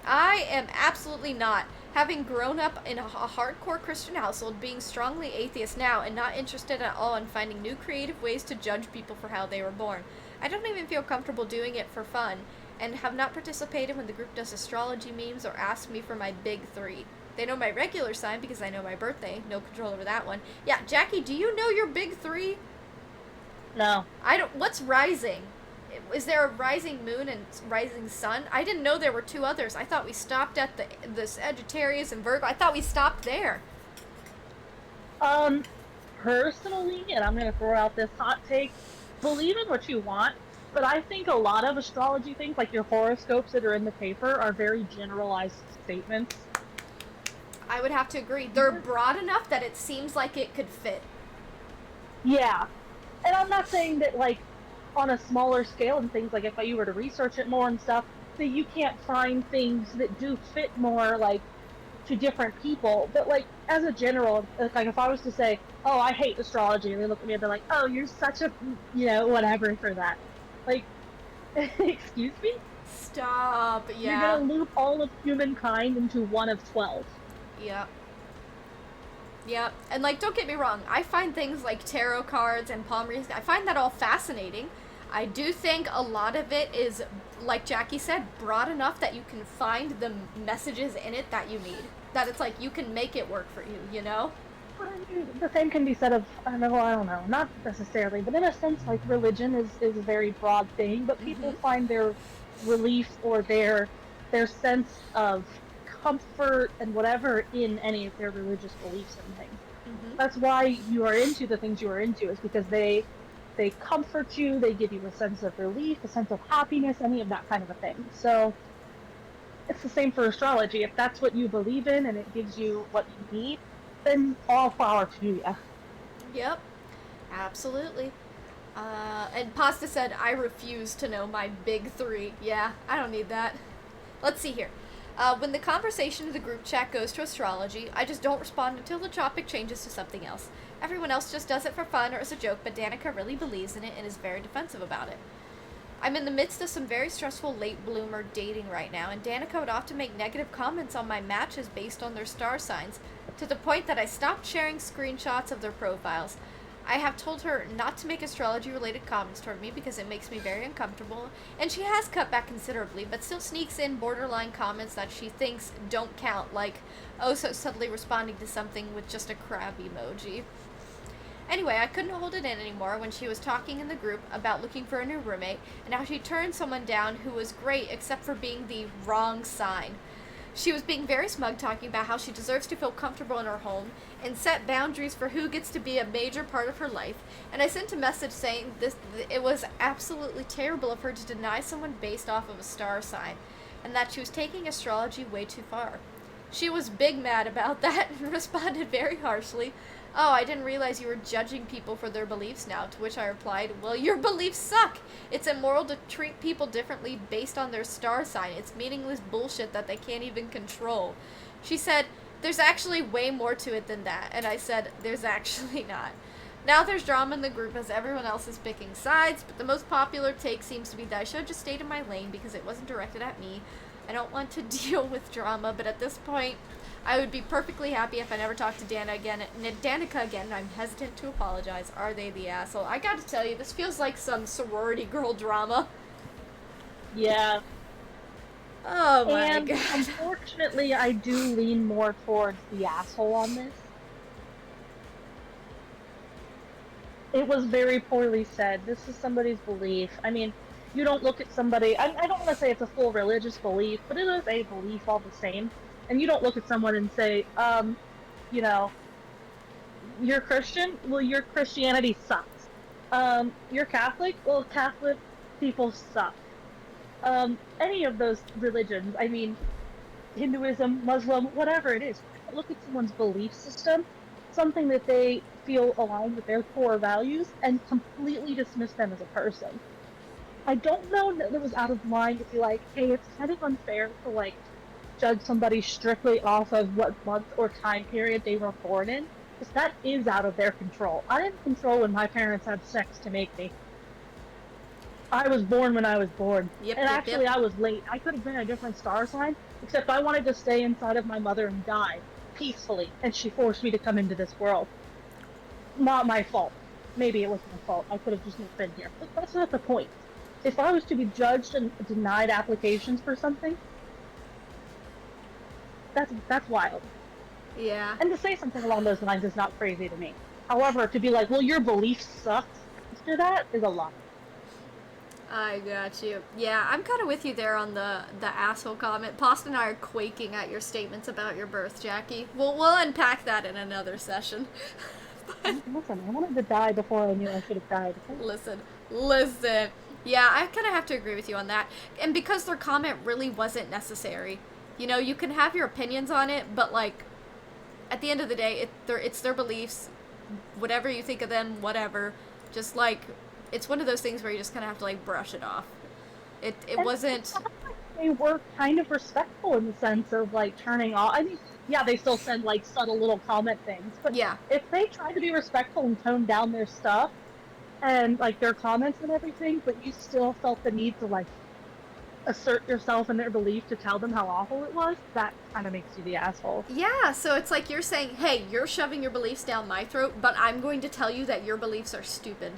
I am absolutely not. Having grown up in a hardcore Christian household, being strongly atheist now, and not interested at all in finding new creative ways to judge people for how they were born. I don't even feel comfortable doing it for fun, and have not participated when the group does astrology memes or asks me for my big three. They know my regular sign because I know my birthday. No control over that one. Yeah, Jackie, do you know your big three? No. I don't. What's rising? Is there a rising moon and rising sun? I didn't know there were two others. I thought we stopped at the Sagittarius and Virgo. I thought we stopped there. Personally, and I'm gonna throw out this hot take, believe in what you want, but I think a lot of astrology things, like your horoscopes that are in the paper, are very generalized statements. I would have to agree. They're broad enough that it seems like it could fit. Yeah. And I'm not saying that, like, on a smaller scale and things, like, if you were to research it more and stuff, that you can't find things that do fit more, like, to different people. But, like, as a general, like, if I was to say, oh, I hate astrology, and they look at me and they're like, oh, you're such a, whatever for that. Like, excuse me? Stop, yeah. You're gonna loop all of humankind into one of 12. Yep. Yep. And, like, don't get me wrong. I find things like tarot cards and palm readings, I find that all fascinating. I do think a lot of it is, like Jackie said, broad enough that you can find the messages in it that you need. That it's like, you can make it work for you, you know? The same can be said of, I don't know, not necessarily, but in a sense, like, religion is a very broad thing, but people find their relief or their sense of comfort and whatever in any of their religious beliefs and things. That's why you are into the things you are into, is because they comfort you, they give you a sense of relief, a sense of happiness, any of that kind of a thing. So it's the same for astrology. If that's what you believe in and it gives you what you need, then all power to you. Yep. Absolutely. And Pasta said, I refuse to know my big three. Yeah, I don't need that. Let's see here. When the conversation in the group chat goes to astrology, I just don't respond until the topic changes to something else. Everyone else just does it for fun or as a joke, but Danica really believes in it and is very defensive about it. I'm in the midst of some very stressful late bloomer dating right now, and Danica would often make negative comments on my matches based on their star signs, to the point that I stopped sharing screenshots of their profiles. I have told her not to make astrology-related comments toward me because it makes me very uncomfortable, and she has cut back considerably, but still sneaks in borderline comments that she thinks don't count, like, oh so subtly responding to something with just a crab emoji. Anyway, I couldn't hold it in anymore when she was talking in the group about looking for a new roommate, and how she turned someone down who was great except for being the wrong sign. She was being very smug, talking about how she deserves to feel comfortable in her home and set boundaries for who gets to be a major part of her life. And I sent a message saying it was absolutely terrible of her to deny someone based off of a star sign, and that she was taking astrology way too far. She was big mad about that and responded very harshly. Oh, I didn't realize you were judging people for their beliefs now, to which I replied, well, your beliefs suck. It's immoral to treat people differently based on their star sign. It's meaningless bullshit that they can't even control. She said, there's actually way more to it than that. And I said, there's actually not. Now there's drama in the group as everyone else is picking sides, but the most popular take seems to be that I should have just stayed in my lane because it wasn't directed at me. I don't want to deal with drama, but at this point, I would be perfectly happy if I never talked to Danica again. I'm hesitant to apologize. Are they the asshole? I gotta tell you, this feels like some sorority girl drama. Yeah. Oh my and god. Unfortunately, I do lean more towards the asshole on this. It was very poorly said. This is somebody's belief. I mean, you don't look at somebody... I don't want to say it's a full religious belief, but it is a belief all the same. And you don't look at someone and say, you know, you're Christian? Well, your Christianity sucks. You're Catholic? Well, Catholic people suck. Any of those religions, I mean, Hinduism, Muslim, whatever it is, look at someone's belief system, something that they feel aligned with their core values, and completely dismiss them as a person. I don't know that it was out of line to be like, hey, it's kind of unfair to, like, judge somebody strictly off of what month or time period they were born in, because that is out of their control. I didn't control when my parents had sex to make me. I was born when I was born. Yep, and yep, actually, yep. I was late. I could have been a different star sign, except I wanted to stay inside of my mother and die peacefully, and she forced me to come into this world. Not my fault. Maybe it was my fault. I could have just not been here. But that's not the point. If I was to be judged and denied applications for something, that's wild. Yeah. And to say something along those lines is not crazy to me. However, to be like, well, your belief sucks after that is a lot. I got you. Yeah, I'm kind of with you there on the asshole comment. Pasta and I are quaking at your statements about your birth, Jackie. We'll unpack that in another session. Listen, I wanted to die before I knew I should have died. Listen. Yeah, I kind of have to agree with you on that. And because their comment really wasn't necessary. You know, you can have your opinions on it, but, like, at the end of the day, it's their beliefs. Whatever you think of them, whatever. Just, like, it's one of those things where you just kind of have to, like, brush it off. It wasn't... They were kind of respectful in the sense of, like, turning off... I mean, yeah, they still send, like, subtle little comment things, but yeah. If they tried to be respectful and tone down their stuff, and, like, their comments and everything, but you still felt the need to, like, assert yourself in their belief to tell them how awful it was, that kind of makes you the asshole. Yeah, so it's like you're saying, hey, you're shoving your beliefs down my throat, but I'm going to tell you that your beliefs are stupid.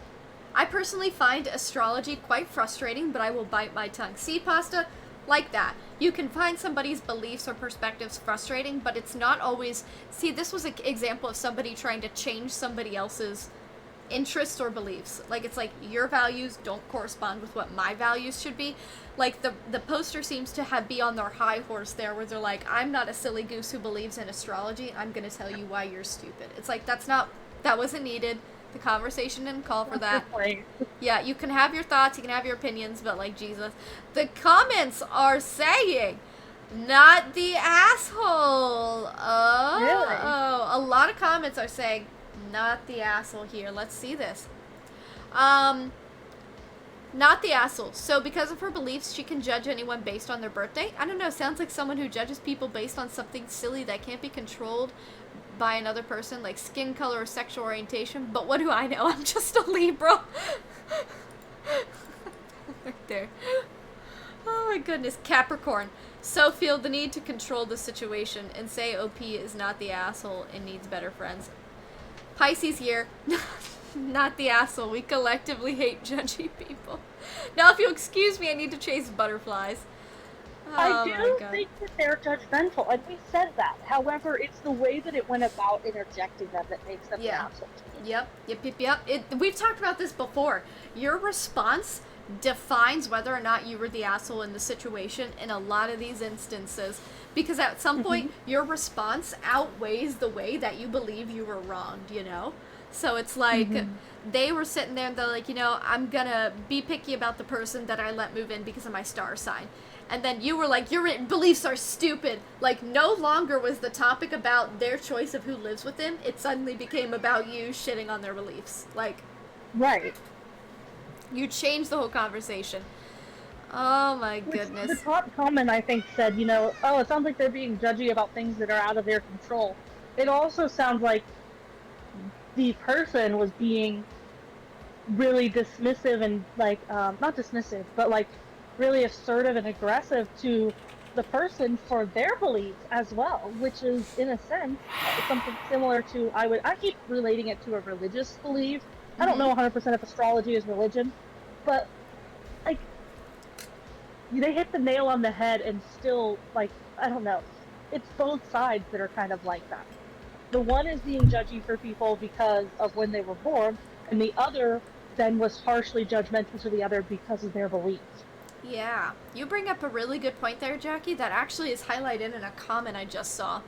I personally find astrology quite frustrating, but I will bite my tongue. See, Pasta? Like that. You can find somebody's beliefs or perspectives frustrating, but it's not always... See, this was an example of somebody trying to change somebody else's interests or beliefs. Like, it's like, your values don't correspond with what my values should be. Like, the poster seems to be on their high horse there, where they're like, I'm not a silly goose who believes in astrology, I'm gonna tell you why you're stupid. It's like, that wasn't needed. The conversation didn't call for that. Yeah, you can have your thoughts, you can have your opinions, but, like, Jesus. The comments are saying, not the asshole. Oh, Really? A lot of comments are saying, not the asshole here. Let's see this. Not the asshole. So because of her beliefs, she can judge anyone based on their birthday? I don't know. Sounds like someone who judges people based on something silly that can't be controlled by another person, like skin color or sexual orientation. But what do I know? I'm just a Libra. right there. Oh my goodness. Capricorn. So feel the need to control the situation and say OP is not the asshole and needs better friends. Pisces here. Not the asshole. We collectively hate judgy people. Now, if you'll excuse me, I need to chase butterflies. Oh, I do think that they're judgmental, and we said that. However, it's the way that it went about interjecting them that makes them the asshole. Yep. We've talked about this before. Your response defines whether or not you were the asshole in the situation in a lot of these instances. Because at some point, your response outweighs the way that you believe you were wronged, you know? So it's like, they were sitting there and they're like, you know, I'm gonna be picky about the person that I let move in because of my star sign. And then you were like, your beliefs are stupid. Like, no longer was the topic about their choice of who lives with them. It suddenly became about you shitting on their beliefs. Like, right. You changed the whole conversation. Oh my goodness. The top comment, I think, said, you know, oh, it sounds like they're being judgy about things that are out of their control. It also sounds like the person was being really dismissive and, like, not dismissive, but, like, really assertive and aggressive to the person for their beliefs as well, which is, in a sense, something similar to, I keep relating it to a religious belief. I don't know 100% if astrology is religion, but, like, they hit the nail on the head and still, like, I don't know. It's both sides that are kind of like that. The one is being judgy for people because of when they were born, and the other then was harshly judgmental to the other because of their beliefs. Yeah. You bring up a really good point there, Jackie, that actually is highlighted in a comment I just saw.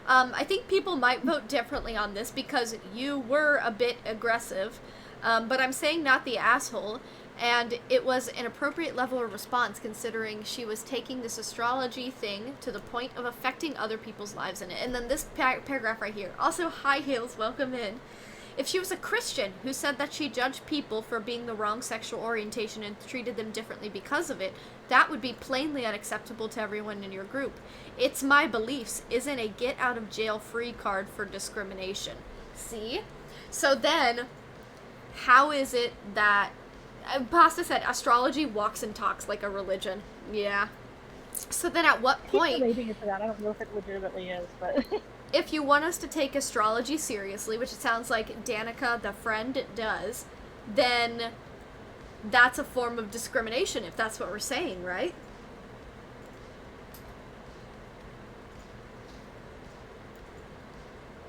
I think people might vote differently on this because you were a bit aggressive, but I'm saying not the asshole, and it was an appropriate level of response considering she was taking this astrology thing to the point of affecting other people's lives in it. And then this paragraph right here. Also, hi Hales, welcome in. If she was a Christian who said that she judged people for being the wrong sexual orientation and treated them differently because of it, that would be plainly unacceptable to everyone in your group. It's my beliefs isn't a get out of jail free card for discrimination. See? So then, how is it that Pasta said astrology walks and talks like a religion? Yeah. So then at what point... I keep relating it to that. I don't know if it legitimately is, but... If you want us to take astrology seriously, which it sounds like Danica, the friend, does, then that's a form of discrimination, if that's what we're saying, right?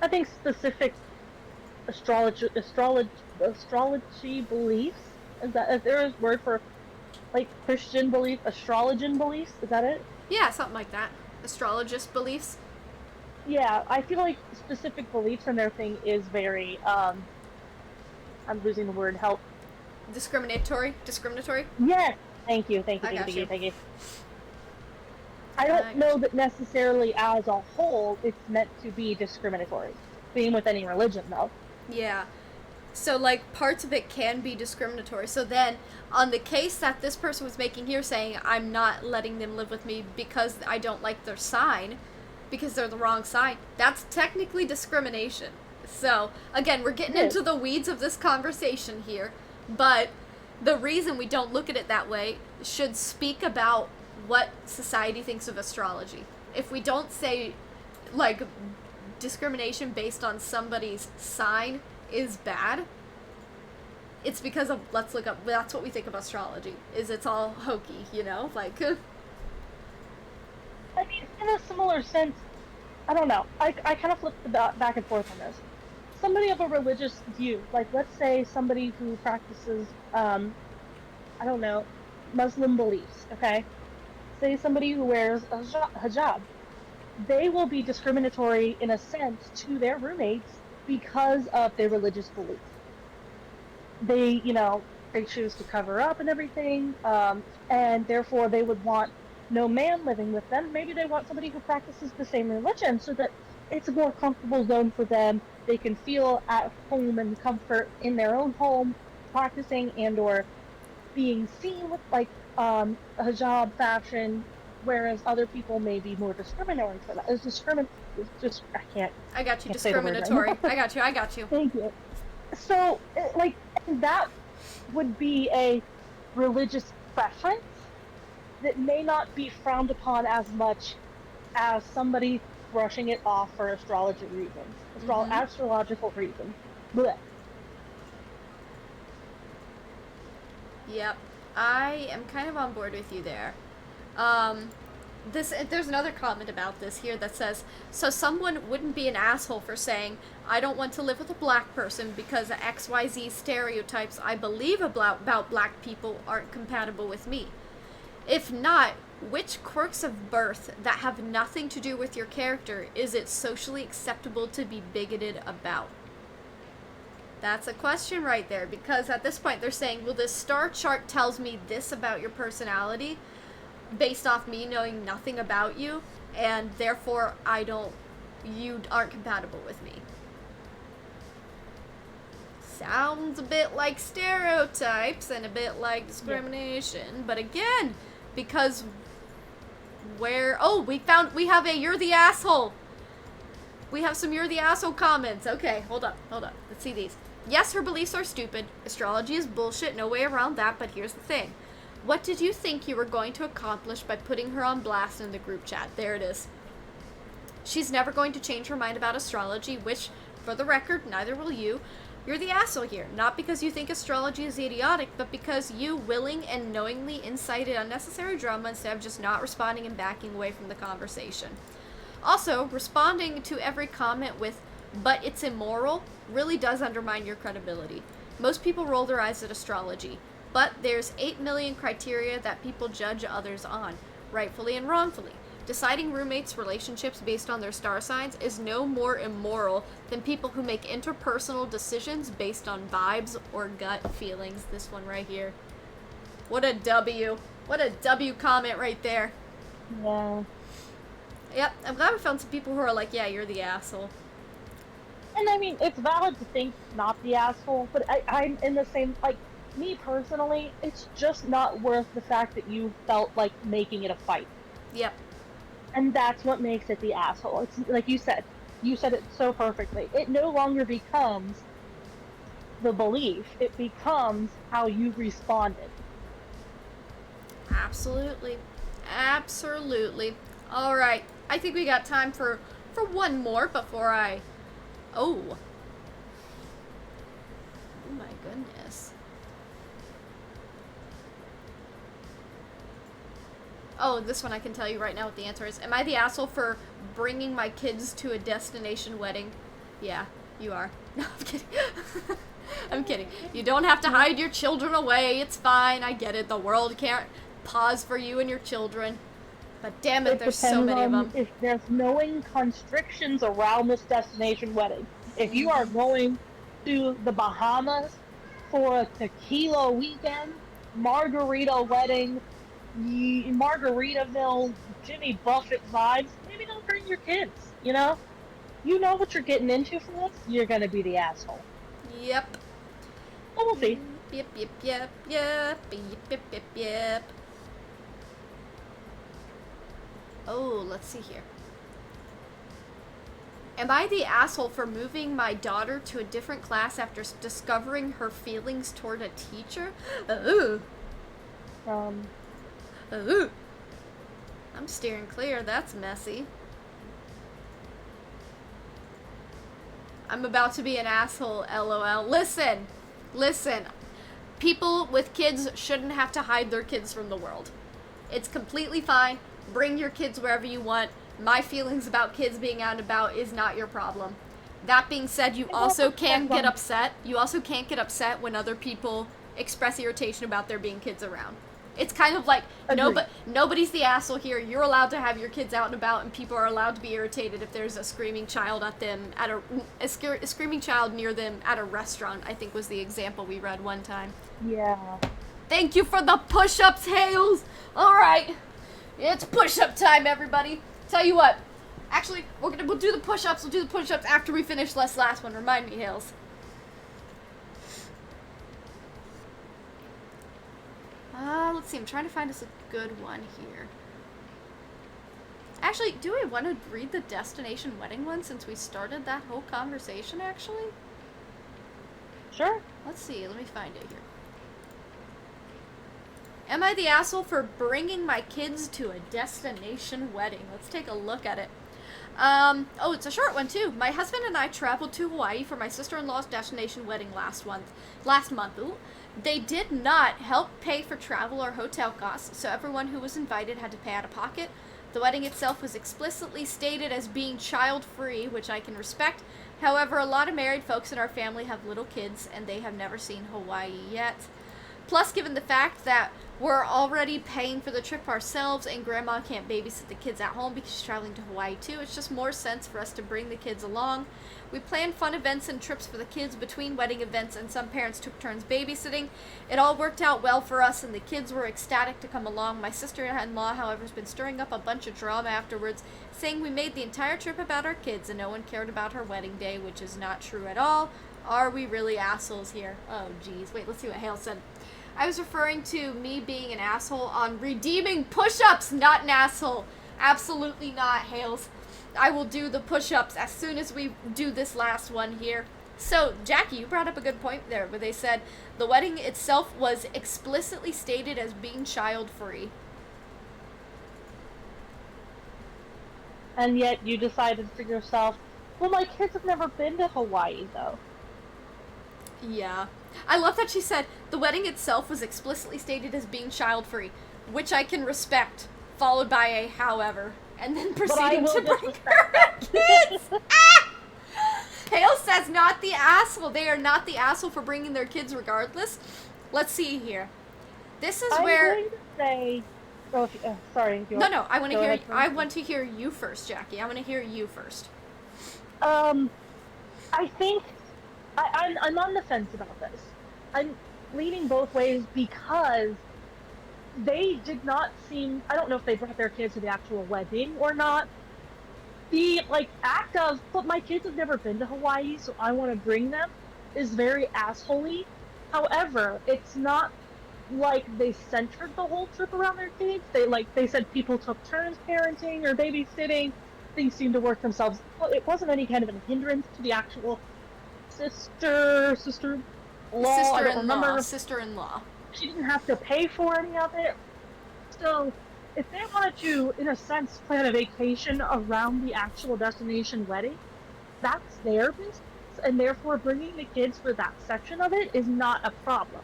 I think specific astrology beliefs, is there a word for, like, Christian belief, astrologian beliefs, is that it? Yeah, something like that. Astrologist beliefs. Yeah, I feel like specific beliefs in their thing is very, I'm losing the word, help. Discriminatory? Yes! Thank you. I don't know that necessarily as a whole it's meant to be discriminatory. Same with any religion, though. Yeah. So, like, parts of it can be discriminatory. So then, on the case that this person was making here, saying, I'm not letting them live with me because I don't like their sign, because they're the wrong sign, that's technically discrimination. So, again, we're getting into the weeds of this conversation here, but the reason we don't look at it that way should speak about what society thinks of astrology. If we don't say, like, discrimination based on somebody's sign is bad, it's because of, let's look up, that's what we think of astrology, is it's all hokey, you know, like... I mean, in a similar sense, I don't know, I kind of flip back and forth on this. Somebody of a religious view, like, let's say somebody who practices, I don't know, Muslim beliefs, okay? Say somebody who wears a hijab. They will be discriminatory, in a sense, to their roommates because of their religious beliefs. They, you know, they choose to cover up and everything, and therefore they would want no man living with them. Maybe they want somebody who practices the same religion so that it's a more comfortable zone for them. They can feel at home and comfort in their own home, practicing and or being seen with, like, a hijab fashion, whereas other people may be more discriminatory for that. It's just, I got you, discriminatory. I got you. Thank you. So, like, that would be a religious preference that may not be frowned upon as much as somebody brushing it off for astrology reasons, astrological reasons. Blech. Yep, I am kind of on board with you there. There's another comment about this here that says, so someone wouldn't be an asshole for saying, I don't want to live with a black person because XYZ stereotypes I believe about black people aren't compatible with me. If not, which quirks of birth that have nothing to do with your character is it socially acceptable to be bigoted about? That's a question right there, because at this point they're saying, well, this star chart tells me this about your personality based off me knowing nothing about you, and therefore you aren't compatible with me. Sounds a bit like stereotypes and a bit like discrimination, but again, because we have a you're the asshole. We have some you're the asshole comments. Okay, hold up. Let's see these. Yes, her beliefs are stupid. Astrology is bullshit, no way around that, but here's the thing. What did you think you were going to accomplish by putting her on blast in the group chat? There it is. She's never going to change her mind about astrology, which, for the record, neither will you. You're the asshole here, not because you think astrology is idiotic, but because you willing and knowingly incited unnecessary drama instead of just not responding and backing away from the conversation. Also, responding to every comment with, but it's immoral, really does undermine your credibility. Most people roll their eyes at astrology, but there's 8 million criteria that people judge others on, rightfully and wrongfully. Deciding roommates' relationships based on their star signs is no more immoral than people who make interpersonal decisions based on vibes or gut feelings. This one right here. What a W. What a W comment right there. Yeah. Yep, I'm glad we found some people who are like, yeah, you're the asshole. And I mean, it's valid to think not the asshole, but I'm in the same, like, me personally, it's just not worth the fact that you felt like making it a fight. Yep. And that's what makes it the asshole. It's like you said it so perfectly. It no longer becomes the belief, it becomes how you responded. Absolutely. Absolutely. All right. I think we got time for one more before I... Oh my goodness. Oh, this one I can tell you right now what the answer is. Am I the asshole for bringing my kids to a destination wedding? Yeah, you are. No, I'm kidding. I'm kidding. You don't have to hide your children away. It's fine. I get it. The world can't pause for you and your children. But damn it, there's so many of them. If there's knowing constrictions around this destination wedding. If you are going to the Bahamas for a tequila weekend, margarita wedding, Margaritaville, Jimmy Buffett vibes, maybe don't bring your kids, you know? You know what you're getting into for this, you're gonna be the asshole. Yep. But we'll see. Yep. Oh, let's see here. Am I the asshole for moving my daughter to a different class after discovering her feelings toward a teacher? Ooh. Ooh. I'm steering clear. That's messy. I'm about to be an asshole, LOL. Listen. People with kids shouldn't have to hide their kids from the world. It's completely fine. Bring your kids wherever you want. My feelings about kids being out and about is not your problem. That being said, you also can't get upset. You also can't get upset when other people express irritation about there being kids around. It's kind of like, nobody's the asshole here. You're allowed to have your kids out and about, and people are allowed to be irritated if there's a screaming child at them, a screaming child near them at a restaurant, I think was the example we read one time. Yeah. Thank you for the push-ups, Hales! Alright. It's push-up time, everybody. Tell you what. Actually, we'll do the push-ups. We'll do the push-ups after we finish this last one. Remind me, Hales. Let's see. I'm trying to find us a good one here. Actually, do we want to read the destination wedding one since we started that whole conversation, actually? Sure. Let's see. Let me find it here. Am I the asshole for bringing my kids to a destination wedding? Let's take a look at it. Oh, it's a short one too. My husband and I traveled to Hawaii for my sister-in-law's destination wedding last month. Ooh. They did not help pay for travel or hotel costs, so everyone who was invited had to pay out of pocket. The wedding itself was explicitly stated as being child-free, which I can respect. However, a lot of married folks in our family have little kids, and they have never seen Hawaii yet. Plus, given the fact that we're already paying for the trip ourselves and Grandma can't babysit the kids at home because she's traveling to Hawaii too, it's just more sense for us to bring the kids along. We planned fun events and trips for the kids between wedding events, and some parents took turns babysitting. It all worked out well for us, and the kids were ecstatic to come along. My sister-in-law, however, has been stirring up a bunch of drama afterwards, saying we made the entire trip about our kids and no one cared about her wedding day, which is not true at all. Are we really assholes here? Oh, geez. Wait, let's see what Hale said. I was referring to me being an asshole on redeeming push-ups, not an asshole. Absolutely not, Hales. I will do the push-ups as soon as we do this last one here. So, Jackie, you brought up a good point there, where they said the wedding itself was explicitly stated as being child-free. And yet you decided for yourself, well, my kids have never been to Hawaii, though. Yeah. I love that she said the wedding itself was explicitly stated as being child-free, which I can respect, followed by a however, and then proceeding to bring her kids. Ah! Hale says not the asshole. They are not the asshole for bringing their kids regardless. Let's see here. This is where... I'm going to say... Oh, sorry. If you No, I want to hear you first, Jackie. I want to hear you first. I think... I'm on the fence about this. I'm leaning both ways because they did not seem... I don't know if they brought their kids to the actual wedding or not. The, act of, but my kids have never been to Hawaii, so I want to bring them, is very assholey. However, it's not like they centered the whole trip around their kids. They said people took turns parenting or babysitting. Things seemed to work themselves. Well, it wasn't any kind of a hindrance to the actual sister-in-law. She didn't have to pay for any of it. So, if they wanted to, in a sense, plan a vacation around the actual destination wedding, that's their business, and therefore bringing the kids for that section of it is not a problem.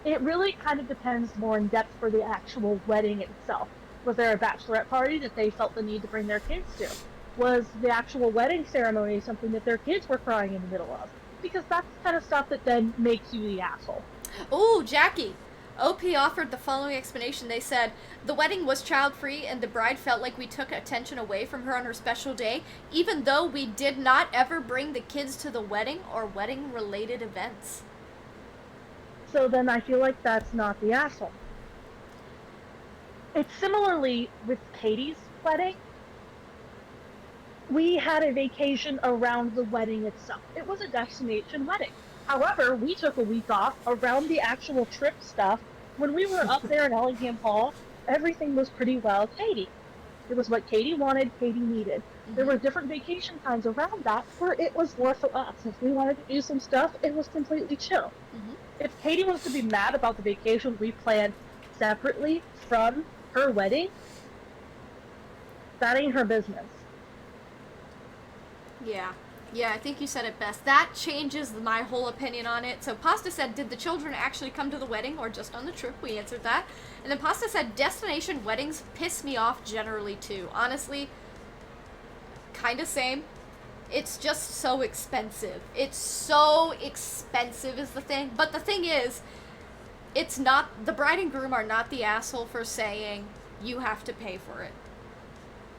It really kind of depends more in depth for the actual wedding itself. Was there a bachelorette party that they felt the need to bring their kids to? Was the actual wedding ceremony something that their kids were crying in the middle of? Because that's the kind of stuff that then makes you the asshole. Ooh, Jackie. OP offered the following explanation. They said, the wedding was child-free and the bride felt like we took attention away from her on her special day, even though we did not ever bring the kids to the wedding or wedding-related events. So then I feel like that's not the asshole. It's similarly with Katie's wedding. We had a vacation around the wedding itself. It was a destination wedding. However, we took a week off around the actual trip stuff. When we were up there in Ellingham Hall, everything was pretty well Katie. It was what Katie wanted, Katie needed. Mm-hmm. There were different vacation times around that where it was more for us. If we wanted to do some stuff, it was completely chill. Mm-hmm. If Katie wants to be mad about the vacation we planned separately from her wedding, that ain't her business. Yeah, I think you said it best. That changes my whole opinion on it. So Pasta said, did the children actually come to the wedding or just on the trip? We answered that. And then Pasta said, destination weddings piss me off generally too. Honestly, kind of same. It's just so expensive. It's so expensive is the thing. But the thing is, it's not, the bride and groom are not the asshole for saying you have to pay for it.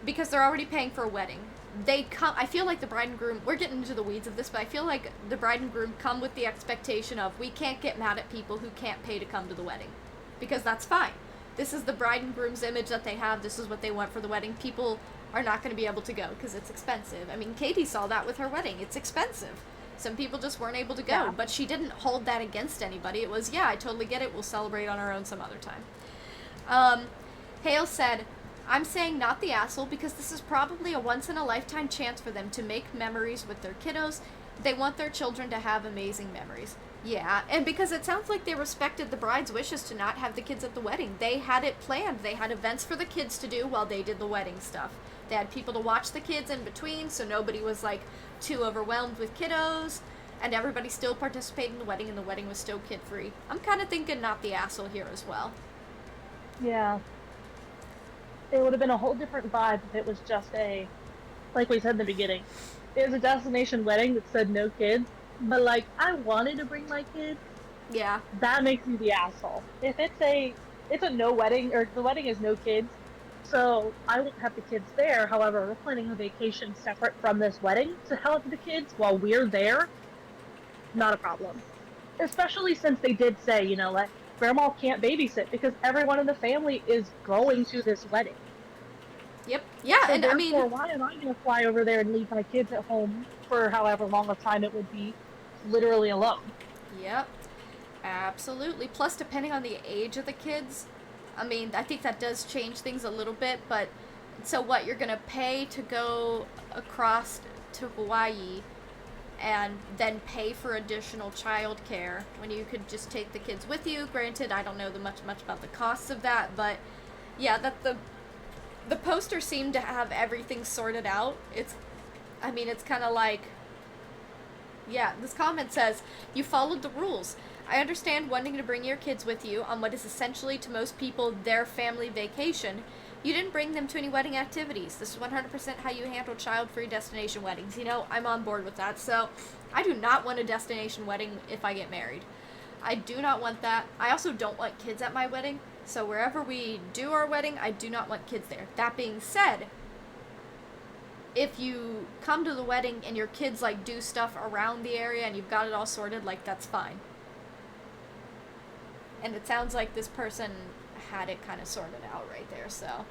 Because they're already paying for a wedding. I feel like the bride and groom, we're getting into the weeds of this, but I feel like the bride and groom come with the expectation of, we can't get mad at people who can't pay to come to the wedding. Because that's fine. This is the bride and groom's image that they have, this is what they want for the wedding. People are not going to be able to go, because it's expensive. I mean, Katie saw that with her wedding, it's expensive. Some people just weren't able to go, but she didn't hold that against anybody. It was, yeah, I totally get it, we'll celebrate on our own some other time. Hale said, I'm saying not the asshole because this is probably a once-in-a-lifetime chance for them to make memories with their kiddos. They want their children to have amazing memories. Yeah, and because it sounds like they respected the bride's wishes to not have the kids at the wedding. They had it planned. They had events for the kids to do while they did the wedding stuff. They had people to watch the kids in between, so nobody was, like, too overwhelmed with kiddos, and everybody still participated in the wedding, and the wedding was still kid-free. I'm kind of thinking not the asshole here as well. Yeah. It would have been a whole different vibe if it was just a, like we said in the beginning, it was a destination wedding that said no kids, but, like, I wanted to bring my kids. Yeah. That makes me the asshole. If it's a no wedding, or the wedding is no kids, so I won't have the kids there. However, we're planning a vacation separate from this wedding to help the kids while we're there. Not a problem. Especially since they did say, you know, like, grandma can't babysit because everyone in the family is going to this wedding. Yep. Yeah, So and I mean, why am I going to fly over there and leave my kids at home for however long of time it would be, literally alone? yep. Absolutely. Plus, depending on the age of the kids, I mean, I think that does change things a little bit, but so what, you're going to pay to go across to Hawaii and then pay for additional childcare when you could just take the kids with you. Granted, I don't know much about the costs of that, but yeah, that the poster seemed to have everything sorted out. It's kind of like, yeah, this comment says, you followed the rules. I understand wanting to bring your kids with you on what is essentially to most people their family vacation. You didn't bring them to any wedding activities. This is 100% how you handle child-free destination weddings. You know, I'm on board with that. So, I do not want a destination wedding if I get married. I do not want that. I also don't want kids at my wedding. So, wherever we do our wedding, I do not want kids there. That being said, if you come to the wedding and your kids, like, do stuff around the area and you've got it all sorted, like, that's fine. And it sounds like this person had it kind of sorted out right there, so.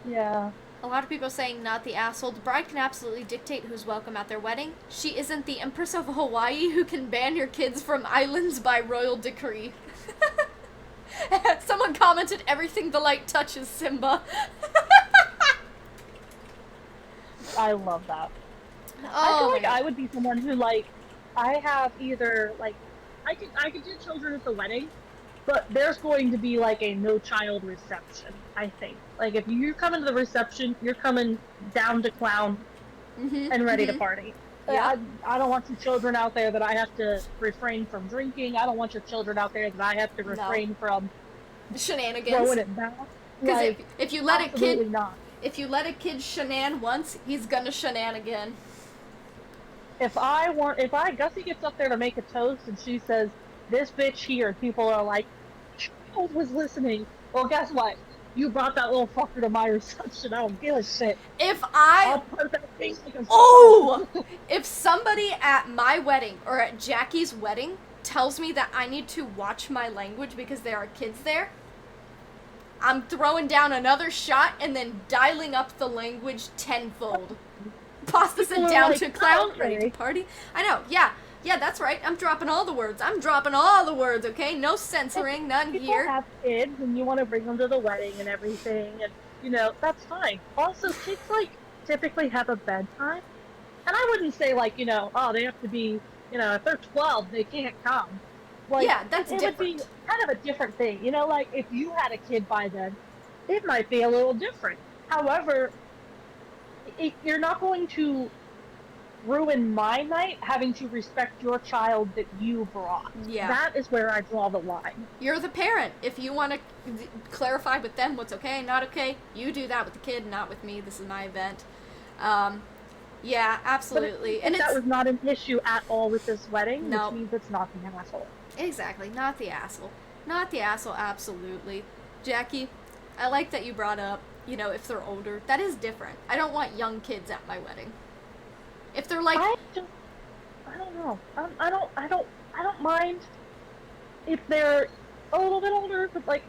Yeah. A lot of people saying not the asshole. The bride can absolutely dictate who's welcome at their wedding. She isn't the Empress of Hawaii who can ban your kids from islands by royal decree. Someone commented, everything the light touches, Simba. I love that. Oh, I feel like I would be someone who, like, I have either, like, I could do children at the wedding, but there's going to be, like, a no-child reception, I think. Like, if you come into the reception, you're coming down to clown and ready to party. Yeah. I don't want your children out there that I have to refrain from drinking. I don't want your children out there that I have to refrain from shenanigans. throwing it back. Because Like, if you let a kid, not. if you let a kid shenan once, he's gonna shenan again. If Gussie gets up there to make a toast and she says, "This bitch here," people are like, "Child was listening." Well, guess what? You brought that little fucker to my reception. I don't give a shit. I'll put that thing like a if somebody at my wedding or at Jackie's wedding tells me that I need to watch my language because there are kids there, I'm throwing down another shot and then dialing up the language tenfold. Pasta sit down like, to clown, okay. ready to party. I know, yeah, that's right. I'm dropping all the words. I'm dropping all the words, okay? No censoring, none People here. have kids and you want to bring them to the wedding and everything, and, you know, that's fine. Also, kids, like, typically have a bedtime. And I wouldn't say, like, you know, oh, they have to be, you know, if they're 12, they can't come. Like, Yeah, that's it would be kind of a different thing. You know, like, if you had a kid by then, it might be a little different. However, you're not going to ruin my night having to respect your child that you brought. Yeah. That is where I draw the line. You're the parent. If you want to clarify with them what's okay and not okay, you do that with the kid, not with me. This is my event. Yeah, absolutely. But that was not an issue at all with this wedding, No. which means it's not the asshole. Exactly, not the asshole. Not the asshole, absolutely. Jackie, I like that you brought up, you know, if they're older. That is different. I don't want young kids at my wedding. If they're like, I don't know. I don't mind if they're a little bit older, but, like,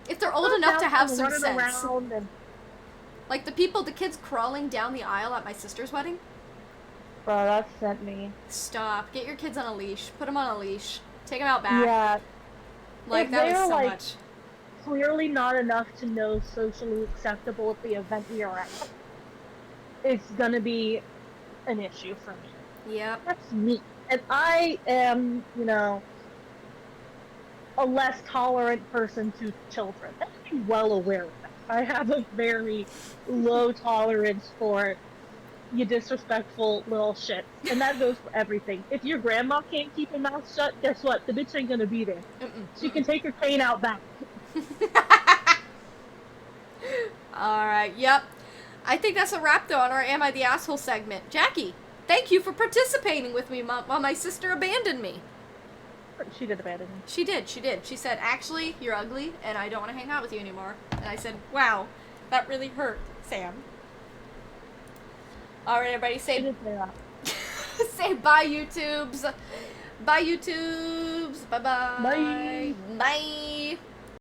if they're old enough to have some running sense. around and, Like the kids crawling down the aisle at my sister's wedding. bro, that sent me. Stop. Get your kids on a leash. Put them on a leash. Take them out back. Yeah. Like, If that was they're, so like, much. clearly not enough to know socially acceptable at the event we are at, it's gonna be an issue for me. Yep. That's me. And I am, you know, a less tolerant person to children. And I'm well aware of that. I have a very low tolerance for you disrespectful little shits. And that goes for everything. If your grandma can't keep her mouth shut, guess what? The bitch ain't gonna be there. Mm-mm, She can take her cane out back. Alright, yep. I think that's a wrap, though, on our Am I the Asshole segment. Jackie, thank you for participating with me while my sister abandoned me. She did abandon me. She did. She said, actually, you're ugly, and I don't want to hang out with you anymore. And I said, wow, that really hurt, Sam. Alright, everybody, She did say that. say bye, YouTubes. Bye, YouTubes. Bye-bye. Bye. Bye.